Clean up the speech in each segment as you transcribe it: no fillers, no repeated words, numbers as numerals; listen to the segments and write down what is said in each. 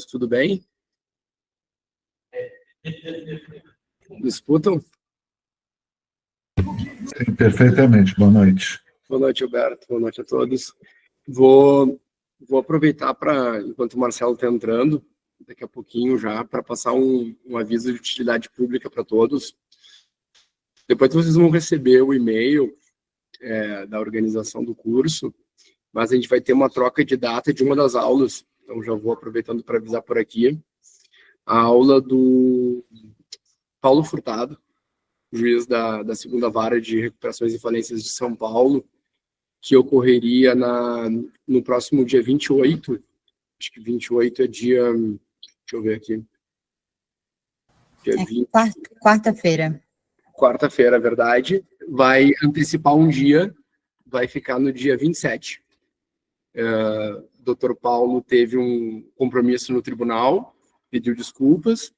Tudo bem? Me escutam? Sim, perfeitamente. Boa noite. Boa noite, Alberto. Boa noite a todos. Vou aproveitar para, enquanto o Marcelo está entrando, daqui a pouquinho já, para passar um aviso de utilidade pública para todos. Depois vocês vão receber o e-mail da organização do curso, mas a gente vai ter uma troca de data de uma das aulas, então já vou aproveitando para avisar por aqui. A aula do Paulo Furtado, juiz da segunda vara de recuperações e falências de São Paulo, que ocorreria no próximo dia 28. Acho que 28 é dia... Deixa eu ver aqui. Dia 20. Quarta-feira. Quarta-feira, é verdade. Vai antecipar um dia, vai ficar no dia 27. Dr. Paulo teve um compromisso no tribunal, pediu desculpas,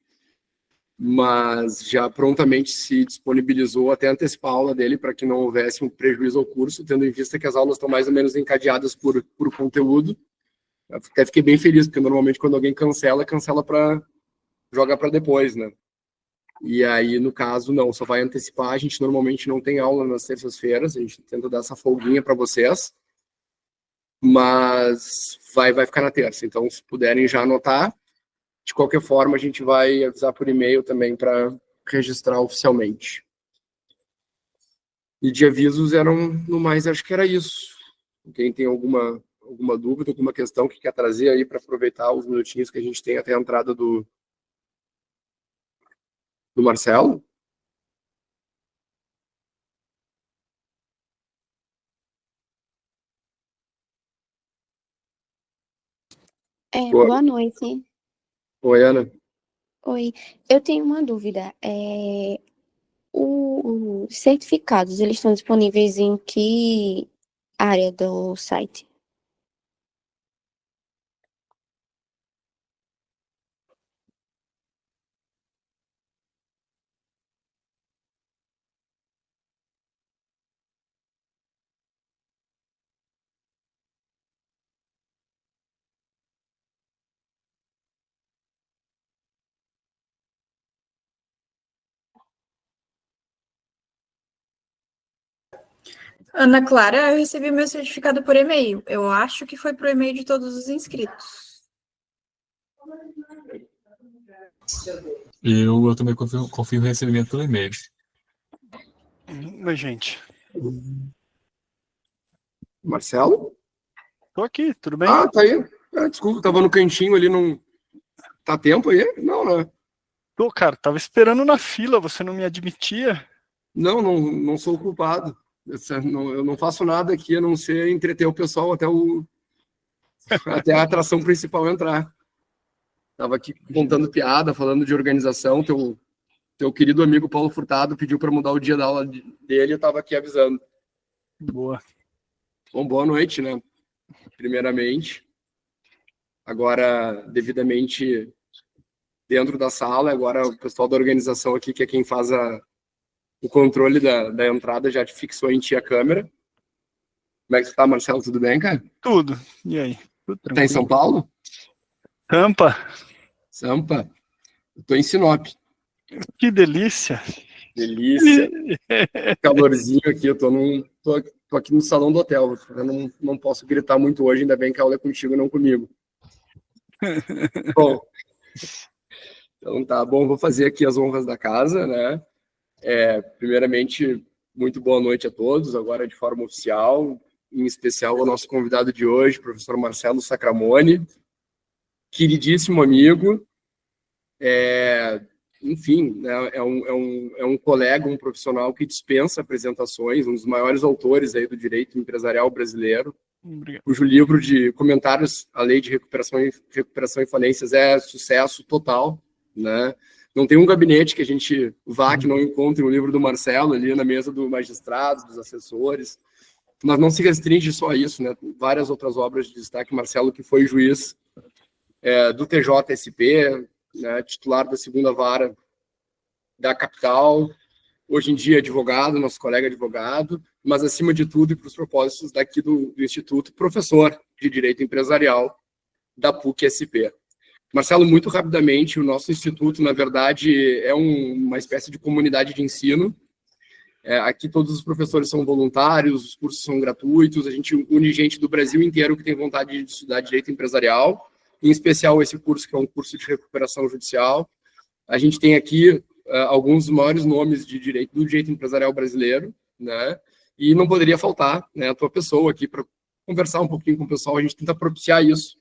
mas já prontamente se disponibilizou até antecipar a aula dele para que não houvesse um prejuízo ao curso, tendo em vista que as aulas estão mais ou menos encadeadas por conteúdo. Eu até fiquei bem feliz, porque normalmente quando alguém cancela para jogar para depois, né? E aí, no caso, não, só vai antecipar. A gente normalmente não tem aula nas terças-feiras, a gente tenta dar essa folguinha para vocês, mas vai ficar na terça. Então, se puderem já anotar, de qualquer forma, a gente vai avisar por e-mail também para registrar oficialmente. E de avisos eram, no mais, acho que era isso. Quem tem alguma dúvida, alguma questão que quer trazer aí para aproveitar os minutinhos que a gente tem até a entrada do Marcelo? Boa noite. Oi, Ana. Oi, eu tenho uma dúvida. Os certificados, eles estão disponíveis em que área do site? Ana Clara, eu recebi meu certificado por e-mail. Eu acho que foi por e-mail de todos os inscritos. Eu também confio no recebimento pelo e-mail. Oi, gente. Marcelo? Tô aqui, tudo bem? Ah, tá aí. Desculpa, tava no cantinho ali, não... Tá tempo aí? Não, né? Tô, cara, tava esperando na fila, você não me admitia? Não sou o culpado. Eu não faço nada aqui a não ser entreter o pessoal até a atração principal entrar. Tava aqui contando piada, falando de organização. Teu querido amigo Paulo Furtado pediu para mudar o dia da aula dele, eu tava aqui avisando. Boa. Bom, boa noite, né? Primeiramente. Agora, devidamente dentro da sala, agora o pessoal da organização aqui, que é quem faz o controle da entrada, já te fixou em ti a câmera. Como é que você tá, Marcelo? Tudo bem, cara? Tudo. E aí? Tudo tranquilo. Tá em São Paulo? Tampa. Sampa? Eu tô em Sinop. Que delícia. Delícia. Calorzinho aqui, eu tô aqui no salão do hotel. Eu não posso gritar muito hoje, ainda bem que a aula é contigo e não comigo. Bom, então tá bom, vou fazer aqui as honras da casa, né? Primeiramente, muito boa noite a todos, agora de forma oficial, em especial ao nosso convidado de hoje, professor Marcelo Sacramone, queridíssimo amigo, enfim, né, é um colega, um profissional que dispensa apresentações, um dos maiores autores aí do direito empresarial brasileiro, Obrigado. cujo livro de comentários à lei de recuperação e falências é sucesso total, né? Não tem um gabinete que a gente vá que não encontre o livro do Marcelo ali na mesa do magistrado, dos assessores, mas não se restringe só a isso, né? Várias outras obras de destaque. Marcelo, que foi juiz do TJSP, né? Titular da segunda vara da capital, hoje em dia advogado, nosso colega advogado, mas acima de tudo e para os propósitos daqui do Instituto, professor de Direito Empresarial da PUC-SP. Marcelo, muito rapidamente, o nosso instituto, na verdade, é uma espécie de comunidade de ensino. Aqui todos os professores são voluntários, os cursos são gratuitos, a gente une gente do Brasil inteiro que tem vontade de estudar direito empresarial, em especial esse curso, que é um curso de recuperação judicial. A gente tem aqui alguns dos maiores nomes do direito empresarial brasileiro, né? E não poderia faltar, né, a tua pessoa aqui para conversar um pouquinho com o pessoal. A gente tenta propiciar isso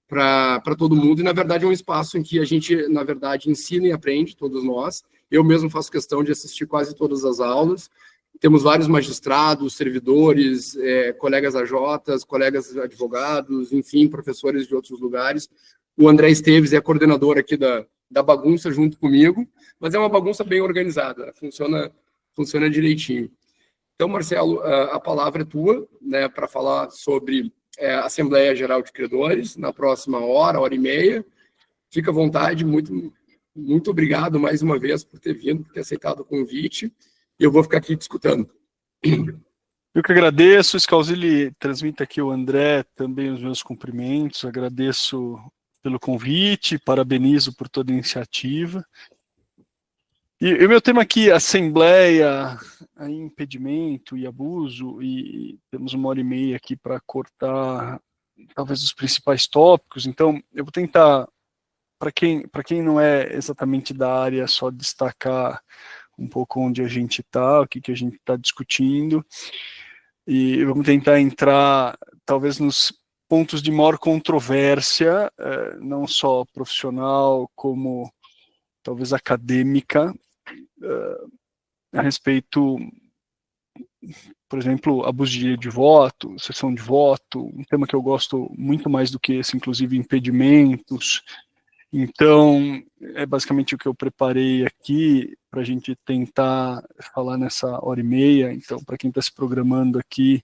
para todo mundo, e na verdade é um espaço em que a gente, na verdade, ensina e aprende, todos nós. Eu mesmo faço questão de assistir quase todas as aulas. Temos vários magistrados, servidores, colegas AJs, colegas advogados, enfim, professores de outros lugares. O André Esteves é coordenador aqui da bagunça junto comigo, mas é uma bagunça bem organizada, funciona direitinho. Então, Marcelo, a palavra é tua, né, para falar sobre a Assembleia Geral de Credores, na próxima hora e meia. Fica à vontade, muito obrigado mais uma vez por ter vindo, por ter aceitado o convite, e eu vou ficar aqui te escutando. Eu que agradeço, Scalzilli, transmite aqui o André também os meus cumprimentos, agradeço pelo convite, parabenizo por toda a iniciativa. E o meu tema aqui, Assembleia, impedimento e abuso, e temos 1h30 aqui para cortar talvez os principais tópicos, então eu vou tentar, para quem não é exatamente da área, só destacar um pouco onde a gente está, o que a gente está discutindo, e vamos tentar entrar talvez nos pontos de maior controvérsia, não só profissional, como talvez acadêmica, a respeito, por exemplo, abuso de direito de voto, cessão de voto, um tema que eu gosto muito mais do que esse, inclusive impedimentos. Então, é basicamente o que eu preparei aqui para a gente tentar falar nessa 1h30. Então, para quem está se programando aqui,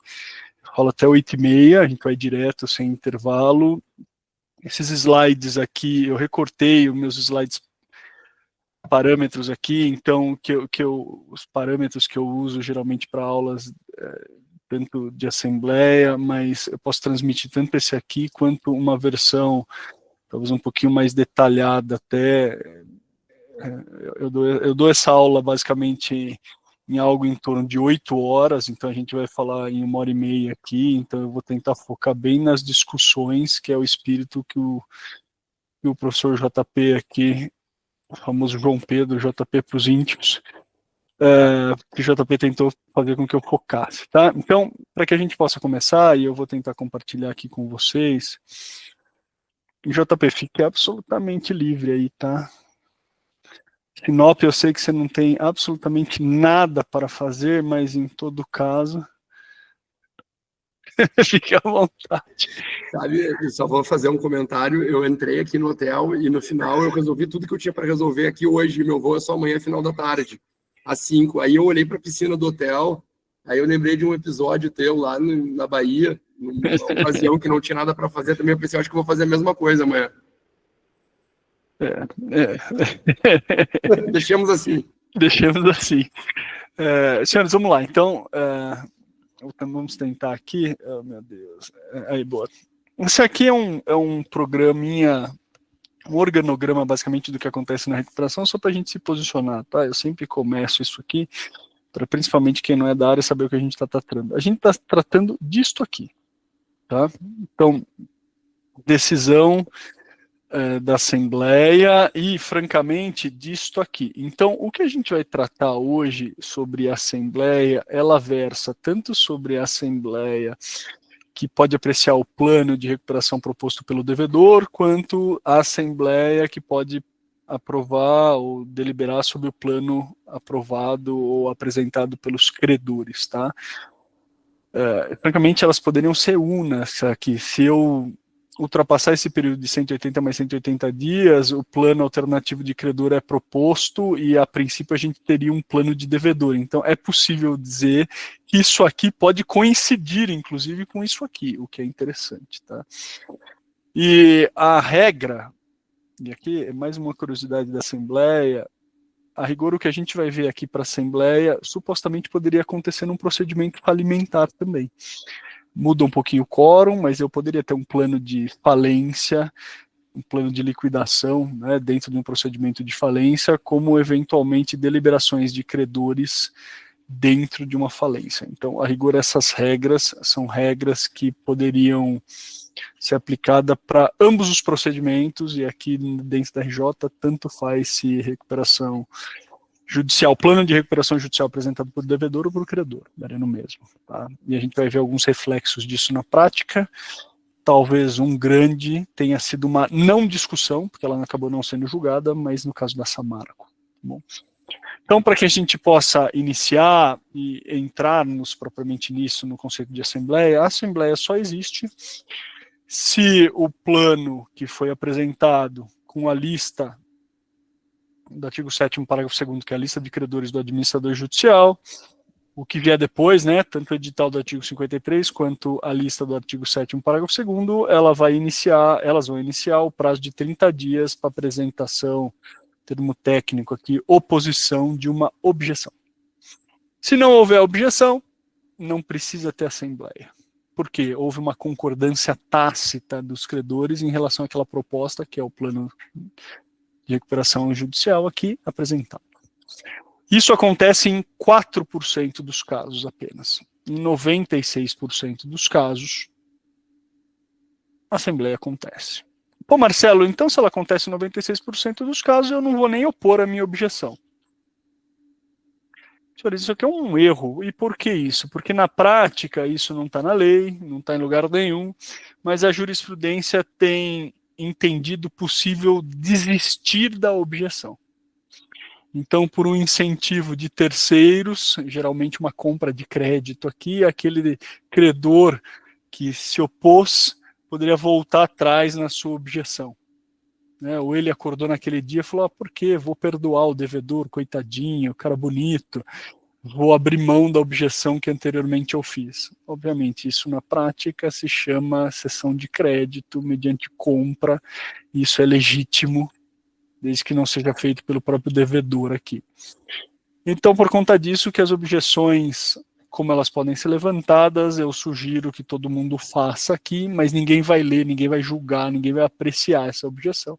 fala até 8h30, a gente vai direto, sem intervalo. Esses slides aqui, eu recortei os meus slides parâmetros aqui, então os parâmetros que eu uso geralmente para aulas tanto de assembleia, mas eu posso transmitir tanto esse aqui quanto uma versão talvez um pouquinho mais detalhada até. Eu dou essa aula basicamente em algo em torno de 8 horas, então a gente vai falar em 1h30 aqui, então eu vou tentar focar bem nas discussões, que é o espírito que o professor JP aqui, o famoso João Pedro, JP para os íntimos, que o JP tentou fazer com que eu focasse, tá? Então, para que a gente possa começar, e eu vou tentar compartilhar aqui com vocês, JP, fique absolutamente livre aí, tá? Sinop, eu sei que você não tem absolutamente nada para fazer, mas em todo caso, fique à vontade. Sabe, eu só vou fazer um comentário. Eu entrei aqui no hotel e no final eu resolvi tudo que eu tinha para resolver aqui hoje. Meu voo é só amanhã, final da tarde, às 5. Aí eu olhei para a piscina do hotel, aí eu lembrei de um episódio teu lá na Bahia, numa ocasião que não tinha nada para fazer. Também eu pensei, acho que vou fazer a mesma coisa amanhã. Deixemos assim. Deixemos assim. Senhores, vamos lá. Então, vamos tentar aqui. Oh, meu Deus. Aí, boa. Esse aqui é um programinha, um organograma, basicamente, do que acontece na recuperação, só para a gente se posicionar, tá? Eu sempre começo isso aqui, para principalmente quem não é da área saber o que a gente está tratando. A gente está tratando disto aqui, tá? Então, decisão da Assembleia e, francamente, disto aqui. Então, o que a gente vai tratar hoje sobre a Assembleia, ela versa tanto sobre a Assembleia que pode apreciar o plano de recuperação proposto pelo devedor, quanto a Assembleia que pode aprovar ou deliberar sobre o plano aprovado ou apresentado pelos credores, tá? Francamente, elas poderiam ser unas aqui. Se eu ultrapassar esse período de 180 mais 180 dias, o plano alternativo de credor é proposto e, a princípio, a gente teria um plano de devedor. Então, é possível dizer que isso aqui pode coincidir, inclusive, com isso aqui, o que é interessante, tá? E a regra, e aqui é mais uma curiosidade da Assembleia, a rigor o que a gente vai ver aqui para a Assembleia, supostamente poderia acontecer num procedimento falimentar também. Muda um pouquinho o quórum, mas eu poderia ter um plano de falência um plano de liquidação, né, dentro de um procedimento de falência, como eventualmente deliberações de credores dentro de uma falência. Então, a rigor, essas regras são regras que poderiam ser aplicadas para ambos os procedimentos, e aqui dentro da RJ, tanto faz se recuperação judicial, plano de recuperação judicial apresentado por devedor ou por credor, daria no mesmo. Tá? E a gente vai ver alguns reflexos disso na prática. Talvez um grande tenha sido uma não discussão, porque ela acabou não sendo julgada, mas no caso da Samarco. Tá bom? Então, para que a gente possa iniciar e entrarmos propriamente nisso, no conceito de assembleia, a assembleia só existe se o plano que foi apresentado com a lista do artigo 7º, parágrafo 2º, que é a lista de credores do administrador judicial, o que vier depois, né, tanto o edital do artigo 53 quanto a lista do artigo 7º, parágrafo 2º, elas vão iniciar o prazo de 30 dias para apresentação, termo técnico aqui, oposição de uma objeção. Se não houver objeção, não precisa ter assembleia. Por quê? Houve uma concordância tácita dos credores em relação àquela proposta, que é o plano de recuperação judicial aqui apresentado. Isso acontece em 4% dos casos apenas. Em 96% dos casos, a assembleia acontece. Pô, Marcelo, então se ela acontece em 96% dos casos, eu não vou nem opor a minha objeção. Senhores, isso aqui é um erro. E por que isso? Porque na prática isso não está na lei, não está em lugar nenhum, mas a jurisprudência tem entendido possível desistir da objeção. Então, por um incentivo de terceiros, geralmente uma compra de crédito aqui, aquele credor que se opôs poderia voltar atrás na sua objeção. Né? Ou ele acordou naquele dia e falou, por quê? Vou perdoar o devedor, coitadinho, cara bonito, vou abrir mão da objeção que anteriormente eu fiz. Obviamente, isso na prática se chama cessão de crédito mediante compra, e isso é legítimo, desde que não seja feito pelo próprio devedor aqui. Então, por conta disso, que as objeções, como elas podem ser levantadas, eu sugiro que todo mundo faça aqui, mas ninguém vai ler, ninguém vai julgar, ninguém vai apreciar essa objeção.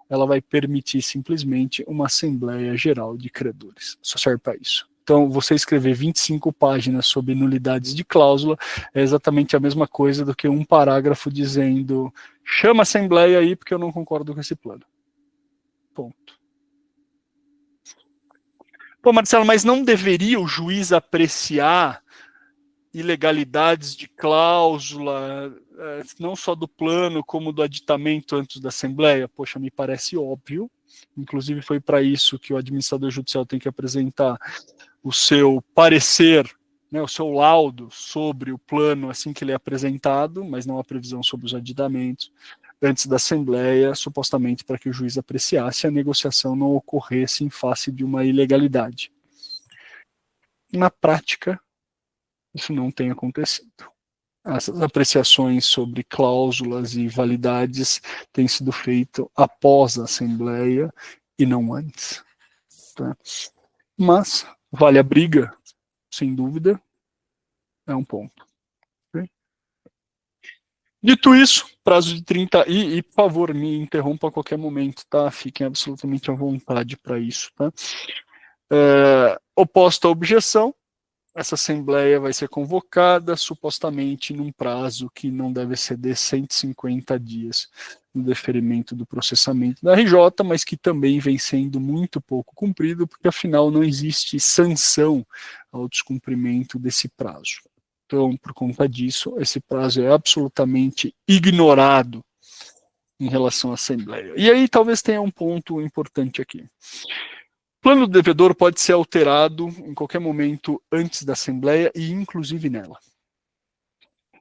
Ela vai permitir simplesmente uma assembleia geral de credores. Só serve para isso. Então, você escrever 25 páginas sobre nulidades de cláusula é exatamente a mesma coisa do que um parágrafo dizendo chama a assembleia aí porque eu não concordo com esse plano. Ponto. Pô, Marcelo, mas não deveria o juiz apreciar ilegalidades de cláusula, não só do plano, como do aditamento antes da Assembleia? Poxa, me parece óbvio. Inclusive foi para isso que o administrador judicial tem que apresentar o seu parecer, né, o seu laudo sobre o plano assim que ele é apresentado, mas não há previsão sobre os aditamentos, antes da Assembleia, supostamente para que o juiz apreciasse a negociação não ocorresse em face de uma ilegalidade. Na prática, isso não tem acontecido. Essas apreciações sobre cláusulas e validades têm sido feitas após a Assembleia e não antes. Tá? Mas vale a briga, sem dúvida, é um ponto. Okay? Dito isso, prazo de 30, e por favor, me interrompa a qualquer momento, tá? Fiquem absolutamente à vontade para isso, tá? Oposto à objeção, essa assembleia vai ser convocada supostamente num prazo que não deve exceder 150 dias no deferimento do processamento da RJ, mas que também vem sendo muito pouco cumprido, porque afinal não existe sanção ao descumprimento desse prazo. Então, por conta disso, esse prazo é absolutamente ignorado em relação à Assembleia. E aí talvez tenha um ponto importante aqui. O plano do devedor pode ser alterado em qualquer momento antes da Assembleia e inclusive nela.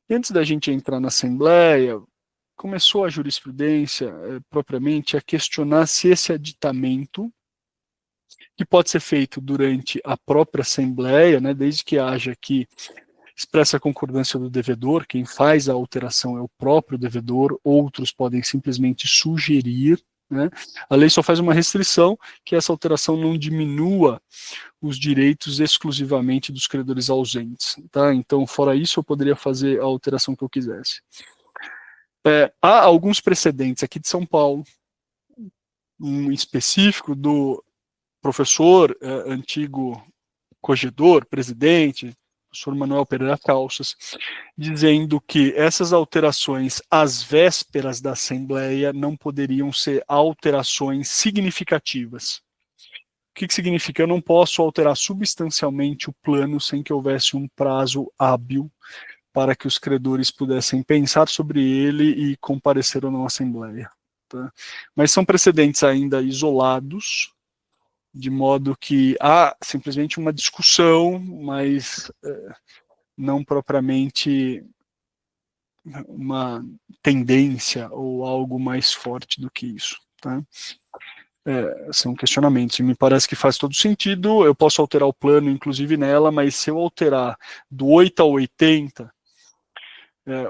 E antes da gente entrar na Assembleia, começou a jurisprudência propriamente a questionar se esse aditamento, que pode ser feito durante a própria Assembleia, né, desde que haja aqui expressa concordância do devedor, quem faz a alteração é o próprio devedor, outros podem simplesmente sugerir, né? A lei só faz uma restrição, que essa alteração não diminua os direitos exclusivamente dos credores ausentes. Tá? Então, fora isso, eu poderia fazer a alteração que eu quisesse. Há alguns precedentes aqui de São Paulo, um específico do professor, antigo corregedor, presidente, professor Manuel Pereira Calças, dizendo que essas alterações às vésperas da Assembleia não poderiam ser alterações significativas. O que significa? Eu não posso alterar substancialmente o plano sem que houvesse um prazo hábil para que os credores pudessem pensar sobre ele e comparecer ou não à Assembleia. Tá? Mas são precedentes ainda isolados, de modo que há simplesmente uma discussão, mas não propriamente uma tendência ou algo mais forte do que isso. Tá? São questionamentos, e me parece que faz todo sentido. Eu posso alterar o plano, inclusive nela, mas se eu alterar do 8 ao 80,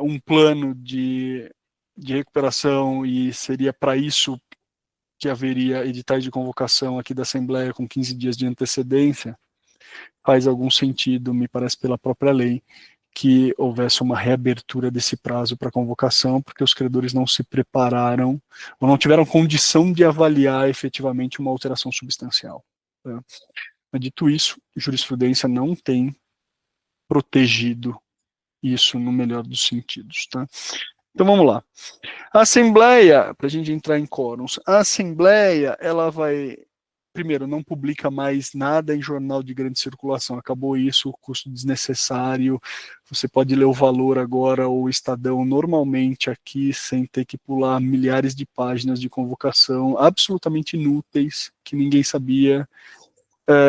um plano de recuperação, e seria para isso que haveria editais de convocação aqui da Assembleia com 15 dias de antecedência, faz algum sentido, me parece pela própria lei, que houvesse uma reabertura desse prazo para convocação, porque os credores não se prepararam, ou não tiveram condição de avaliar efetivamente uma alteração substancial. Tá? Mas, dito isso, jurisprudência não tem protegido isso no melhor dos sentidos. Tá? Então vamos lá. A Assembleia, para a gente entrar em quórums, a Assembleia, ela vai, primeiro, não publica mais nada em jornal de grande circulação, acabou isso, custo desnecessário, você pode ler o Valor agora, ou o Estadão, normalmente aqui, sem ter que pular milhares de páginas de convocação, absolutamente inúteis, que ninguém sabia.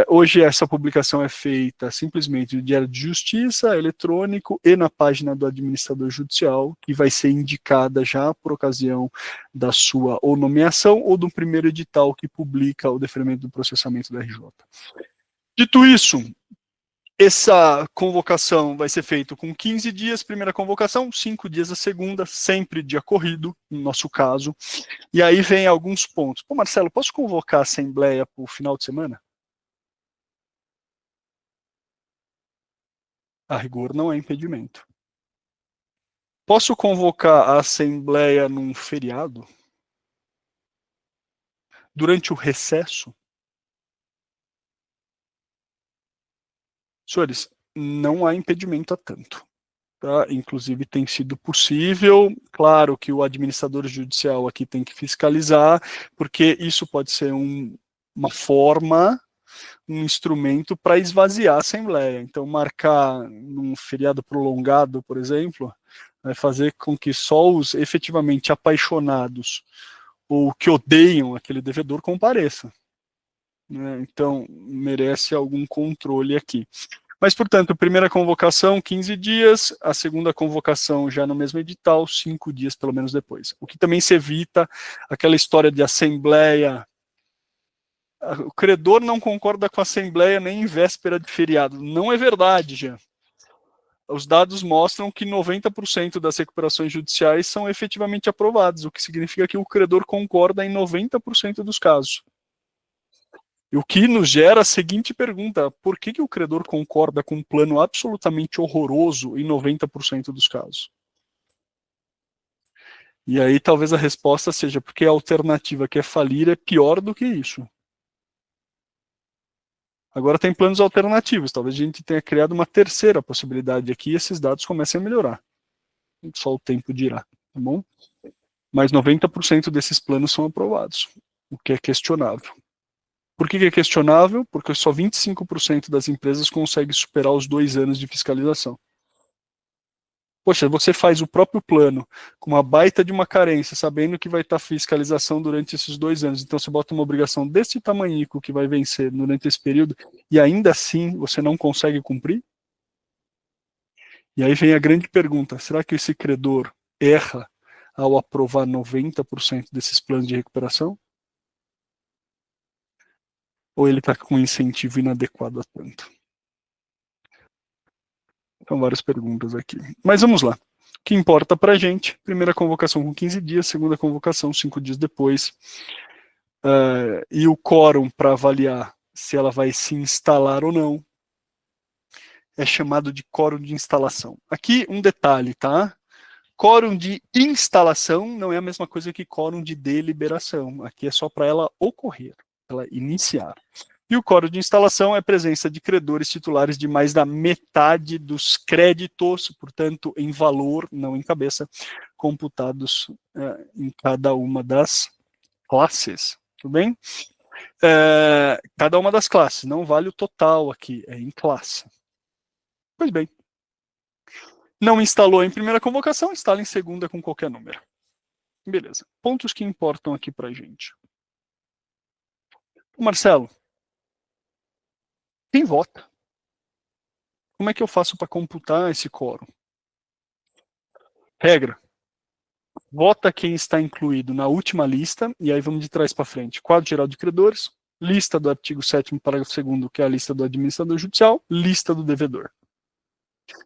Hoje essa publicação é feita simplesmente no Diário de Justiça, eletrônico, e na página do administrador judicial, que vai ser indicada já por ocasião da sua ou nomeação ou do primeiro edital que publica o deferimento do processamento da RJ. Dito isso, essa convocação vai ser feita com 15 dias, primeira convocação, 5 dias a segunda, sempre dia corrido, no nosso caso. E aí vem alguns pontos. Pô, Marcelo, posso convocar a Assembleia para o final de semana? A rigor não é impedimento. Posso convocar a Assembleia num feriado? Durante o recesso? Senhores, não há impedimento a tanto. Tá? Inclusive tem sido possível, claro que o administrador judicial aqui tem que fiscalizar, porque isso pode ser uma forma, um instrumento para esvaziar a Assembleia. Então, marcar num feriado prolongado, por exemplo, vai fazer com que só os efetivamente apaixonados ou que odeiam aquele devedor compareçam. Né? Então, merece algum controle aqui. Mas, portanto, a primeira convocação, 15 dias, a segunda convocação já no mesmo edital, 5 dias pelo menos depois. O que também se evita aquela história de Assembleia. O credor não concorda com a Assembleia nem em véspera de feriado. Não é verdade, Jean. Os dados mostram que 90% das recuperações judiciais são efetivamente aprovadas, o que significa que o credor concorda em 90% dos casos. E o que nos gera a seguinte pergunta: por que o credor concorda com um plano absolutamente horroroso em 90% dos casos? E aí talvez a resposta seja porque a alternativa que é falir é pior do que isso. Agora tem planos alternativos, talvez a gente tenha criado uma terceira possibilidade aqui e esses dados comecem a melhorar. Só o tempo dirá, tá bom? Mas 90% desses planos são aprovados, o que é questionável. Por que é questionável? Porque só 25% das empresas conseguem superar os 2 anos de fiscalização. Poxa, você faz o próprio plano com uma baita de uma carência, sabendo que vai estar fiscalização durante esses 2 anos. Então você bota uma obrigação desse tamanhico que vai vencer durante esse período e ainda assim você não consegue cumprir? E aí vem a grande pergunta: será que esse credor erra ao aprovar 90% desses planos de recuperação? Ou ele está com um incentivo inadequado a tanto? São várias perguntas aqui. Mas vamos lá. O que importa para a gente? Primeira convocação com 15 dias, segunda convocação 5 dias depois. E o quórum para avaliar se ela vai se instalar ou não é chamado de quórum de instalação. Aqui um detalhe, tá? Quórum de instalação não é a mesma coisa que quórum de deliberação. Aqui é só para ela ocorrer, ela iniciar. E o quórum de instalação é a presença de credores titulares de mais da metade dos créditos, portanto, em valor, não em cabeça, computados em cada uma das classes. Tudo bem? Cada uma das classes, não vale o total aqui, é em classe. Pois bem. Não instalou em primeira convocação, instala em segunda com qualquer número. Beleza. Pontos que importam aqui para a gente. Marcelo, quem vota? Como é que eu faço para computar esse quórum? Regra. Vota quem está incluído na última lista, e aí vamos de trás para frente. Quadro geral de credores, lista do artigo 7º, parágrafo 2º, que é a lista do administrador judicial, lista do devedor.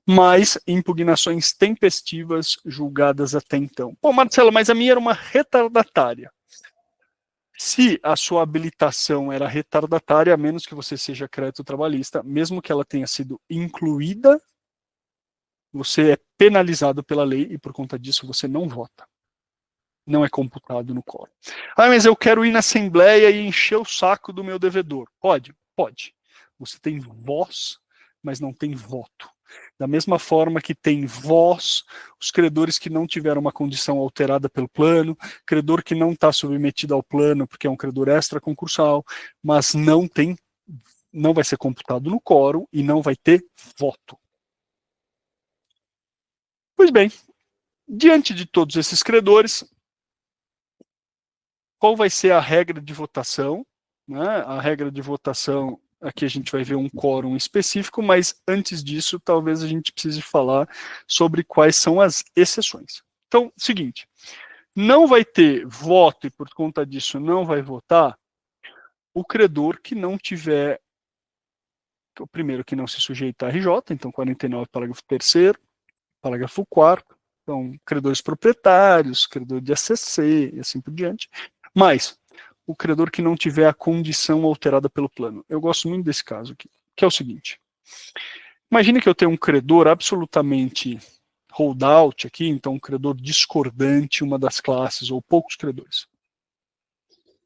Mais impugnações tempestivas julgadas até então. Pô, Marcelo, mas a minha era uma retardatária. Se a sua habilitação era retardatária, a menos que você seja crédito trabalhista, mesmo que ela tenha sido incluída, você é penalizado pela lei e por conta disso você não vota. Não é computado no quórum. Ah, mas eu quero ir na assembleia e encher o saco do meu devedor. Pode? Pode. Você tem voz, mas não tem voto. Da mesma forma que tem voz, os credores que não tiveram uma condição alterada pelo plano, credor que não está submetido ao plano porque é um credor extraconcursal, mas não vai ser computado no quórum e não vai ter voto. Pois bem, diante de todos esses credores, qual vai ser a regra de votação? Né? A regra de votação, aqui a gente vai ver um quórum específico, mas antes disso, talvez a gente precise falar sobre quais são as exceções. Então, seguinte, não vai ter voto e por conta disso não vai votar o credor que não tiver, o primeiro que não se sujeita a RJ, então 49, parágrafo 3º, parágrafo 4º, então credores proprietários, credor de ACC e assim por diante, mas o credor que não tiver a condição alterada pelo plano. Eu gosto muito desse caso aqui, que é o seguinte. Imagine que eu tenho um credor absolutamente holdout aqui, então um credor discordante, uma das classes, ou poucos credores.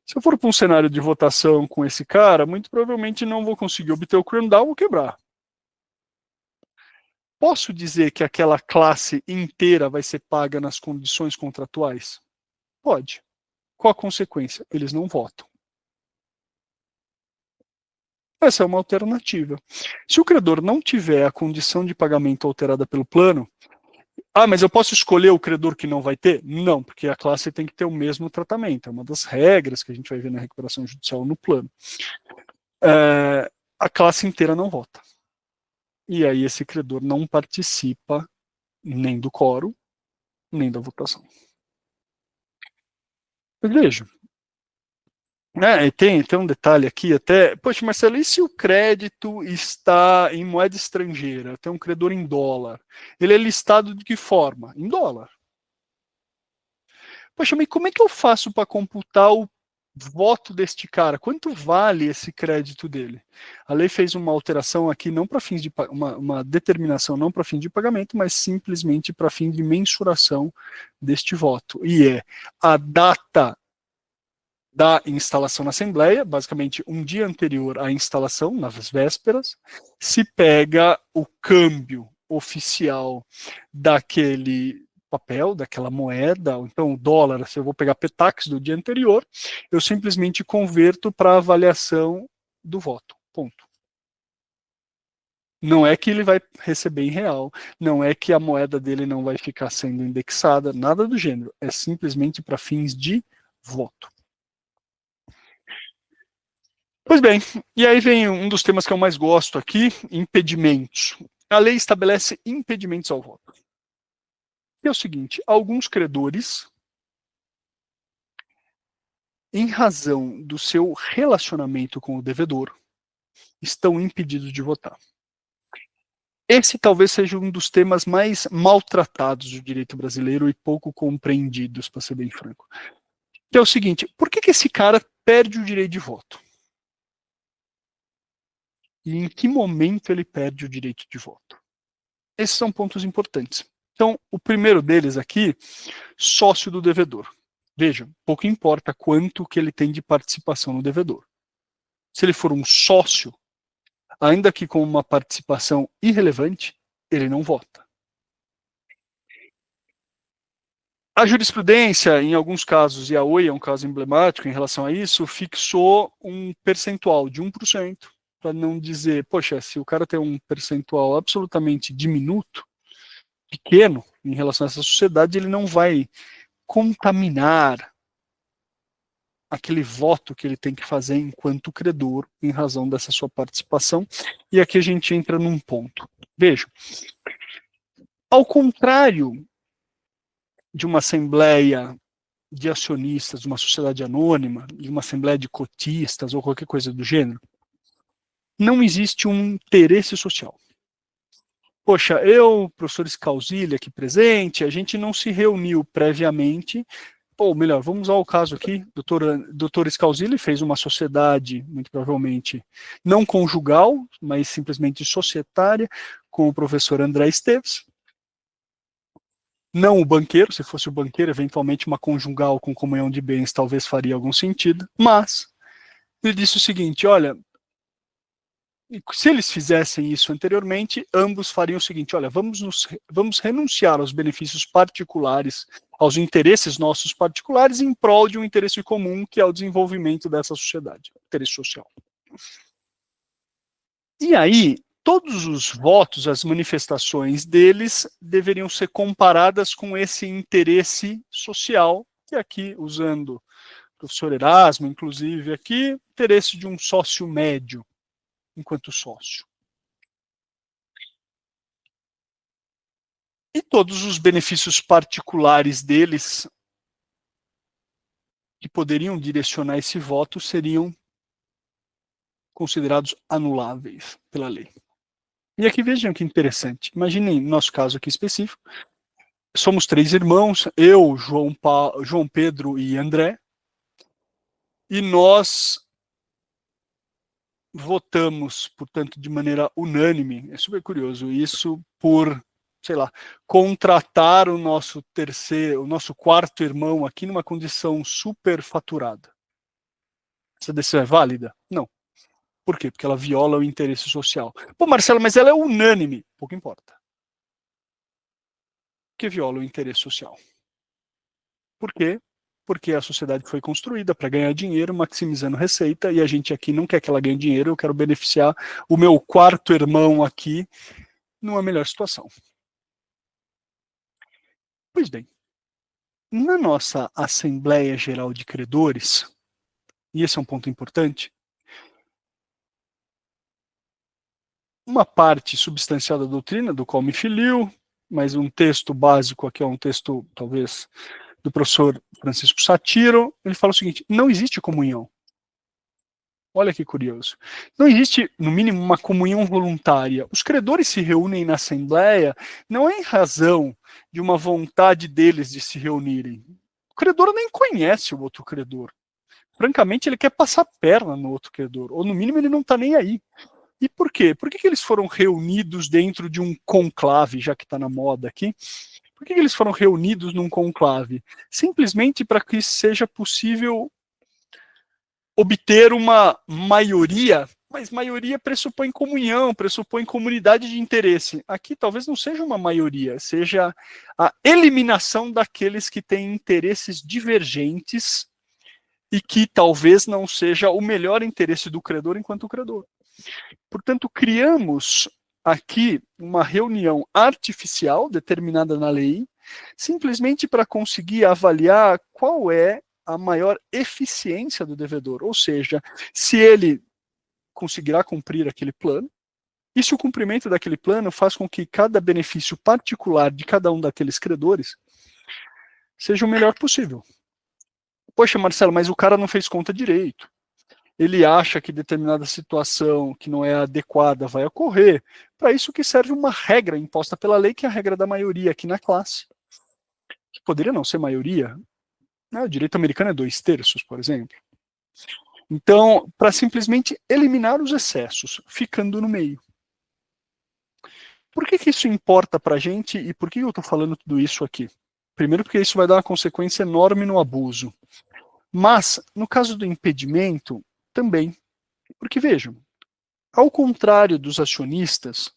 Se eu for para um cenário de votação com esse cara, muito provavelmente não vou conseguir obter o cram down ou quebrar. Posso dizer que aquela classe inteira vai ser paga nas condições contratuais? Pode. Qual a consequência? Eles não votam. Essa é uma alternativa. Se o credor não tiver a condição de pagamento alterada pelo plano, mas eu posso escolher o credor que não vai ter? Não, porque a classe tem que ter o mesmo tratamento. É uma das regras que a gente vai ver na recuperação judicial no plano. A classe inteira não vota. E aí esse credor não participa nem do quórum, nem da votação. Veja, tem um detalhe aqui até, poxa, Marcelo, e se o crédito está em moeda estrangeira, tem um credor em dólar, ele é listado de que forma? Em dólar. Poxa, mas como é que eu faço para computar o voto deste cara? Quanto vale esse crédito dele? A lei fez uma alteração aqui, não para fins de uma determinação não para fim de pagamento, mas simplesmente para fim de mensuração deste voto. E é a data da instalação na Assembleia, basicamente um dia anterior à instalação, nas vésperas, se pega o câmbio oficial daquele papel, daquela moeda, ou então o dólar, se eu vou pegar PETAX do dia anterior, eu simplesmente converto para a avaliação do voto, ponto. Não é que ele vai receber em real, não é que a moeda dele não vai ficar sendo indexada, nada do gênero, é simplesmente para fins de voto. Pois bem, e aí vem um dos temas que eu mais gosto aqui, impedimentos. A lei estabelece impedimentos ao voto. É o seguinte, alguns credores, em razão do seu relacionamento com o devedor, estão impedidos de votar. Esse talvez seja um dos temas mais maltratados do direito brasileiro e pouco compreendidos, para ser bem franco. Que é o seguinte, por que esse cara perde o direito de voto? E em que momento ele perde o direito de voto? Esses são pontos importantes. Então, o primeiro deles aqui, sócio do devedor. Veja, pouco importa quanto que ele tem de participação no devedor. Se ele for um sócio, ainda que com uma participação irrelevante, ele não vota. A jurisprudência, em alguns casos, e a Oi é um caso emblemático em relação a isso, fixou um percentual de 1%, para não dizer, poxa, se o cara tem um percentual absolutamente diminuto, pequeno, em relação a essa sociedade, ele não vai contaminar aquele voto que ele tem que fazer enquanto credor, em razão dessa sua participação. E aqui a gente entra num ponto. Veja, ao contrário de uma assembleia de acionistas, de uma sociedade anônima, de uma assembleia de cotistas ou qualquer coisa do gênero, não existe um interesse social. Poxa, eu, professor Scalzilli, aqui presente, a gente não se reuniu previamente. Ou melhor, vamos usar o caso aqui, doutor Scalzilli fez uma sociedade, muito provavelmente, não conjugal, mas simplesmente societária, com o professor André Esteves. Não o banqueiro, se fosse o banqueiro, eventualmente uma conjugal com comunhão de bens talvez faria algum sentido, mas ele disse o seguinte, olha, se eles fizessem isso anteriormente, ambos fariam o seguinte, olha, vamos renunciar aos benefícios particulares, aos interesses nossos particulares, em prol de um interesse comum, que é o desenvolvimento dessa sociedade, interesse social. E aí, todos os votos, as manifestações deles, deveriam ser comparadas com esse interesse social, que aqui, usando o professor Erasmo, inclusive aqui, interesse de um sócio médio, enquanto sócio. E todos os benefícios particulares deles que poderiam direcionar esse voto seriam considerados anuláveis pela lei. E aqui vejam que interessante. Imaginem, no nosso caso aqui específico, somos 3 irmãos, eu, João Pedro e André, e nós votamos, portanto, de maneira unânime, é super curioso, isso por, sei lá, contratar o nosso quarto irmão aqui numa condição superfaturada. Essa decisão é válida? Não. Por quê? Porque ela viola o interesse social. Pô, Marcelo, mas ela é unânime. Pouco importa. Que viola o interesse social. Por quê? Porque a sociedade foi construída para ganhar dinheiro, maximizando receita, e a gente aqui não quer que ela ganhe dinheiro, eu quero beneficiar o meu quarto irmão aqui numa melhor situação. Pois bem, na nossa Assembleia Geral de Credores, e esse é um ponto importante, uma parte substancial da doutrina, do qual me filio, mas um texto básico aqui é um texto, talvez, do professor Francisco Satiro, ele fala o seguinte, não existe comunhão. Olha que curioso. Não existe, no mínimo, uma comunhão voluntária. Os credores se reúnem na Assembleia não é em razão de uma vontade deles de se reunirem. O credor nem conhece o outro credor. Francamente, ele quer passar perna no outro credor, ou no mínimo ele não está nem aí. E por quê? Por que eles foram reunidos dentro de um conclave, já que está na moda aqui? Por que eles foram reunidos num conclave? Simplesmente para que seja possível obter uma maioria, mas maioria pressupõe comunhão, pressupõe comunidade de interesse. Aqui talvez não seja uma maioria, seja a eliminação daqueles que têm interesses divergentes e que talvez não seja o melhor interesse do credor enquanto credor. Portanto, criamos aqui uma reunião artificial determinada na lei, simplesmente para conseguir avaliar qual é a maior eficiência do devedor, ou seja, se ele conseguirá cumprir aquele plano, e se o cumprimento daquele plano faz com que cada benefício particular de cada um daqueles credores seja o melhor possível. Poxa, Marcelo, mas o cara não fez conta direito. Ele acha que determinada situação que não é adequada vai ocorrer. Para isso que serve uma regra imposta pela lei, que é a regra da maioria aqui na classe. Que poderia não ser maioria. O direito americano é 2/3, por exemplo. Então, para simplesmente eliminar os excessos, ficando no meio. Por que isso importa para a gente e por que eu estou falando tudo isso aqui? Primeiro porque isso vai dar uma consequência enorme no abuso. Mas, no caso do impedimento, também. Porque, vejam, ao contrário dos acionistas,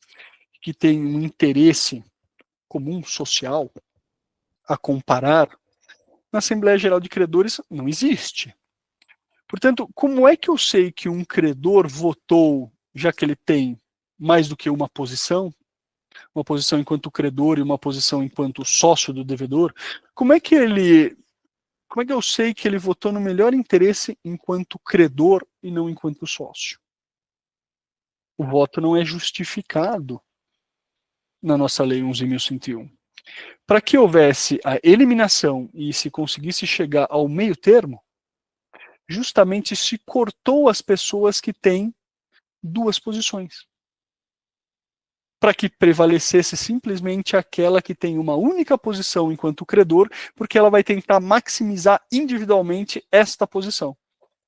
que têm um interesse comum social a comparar, na Assembleia Geral de Credores não existe. Portanto, como é que eu sei que um credor votou, já que ele tem mais do que uma posição enquanto credor e uma posição enquanto sócio do devedor, como é que eu sei que ele votou no melhor interesse enquanto credor e não enquanto sócio? O voto não é justificado na nossa Lei 11.101. Para que houvesse a eliminação e se conseguisse chegar ao meio termo, justamente se cortou as pessoas que têm duas posições. Para que prevalecesse simplesmente aquela que tem uma única posição enquanto credor, porque ela vai tentar maximizar individualmente esta posição.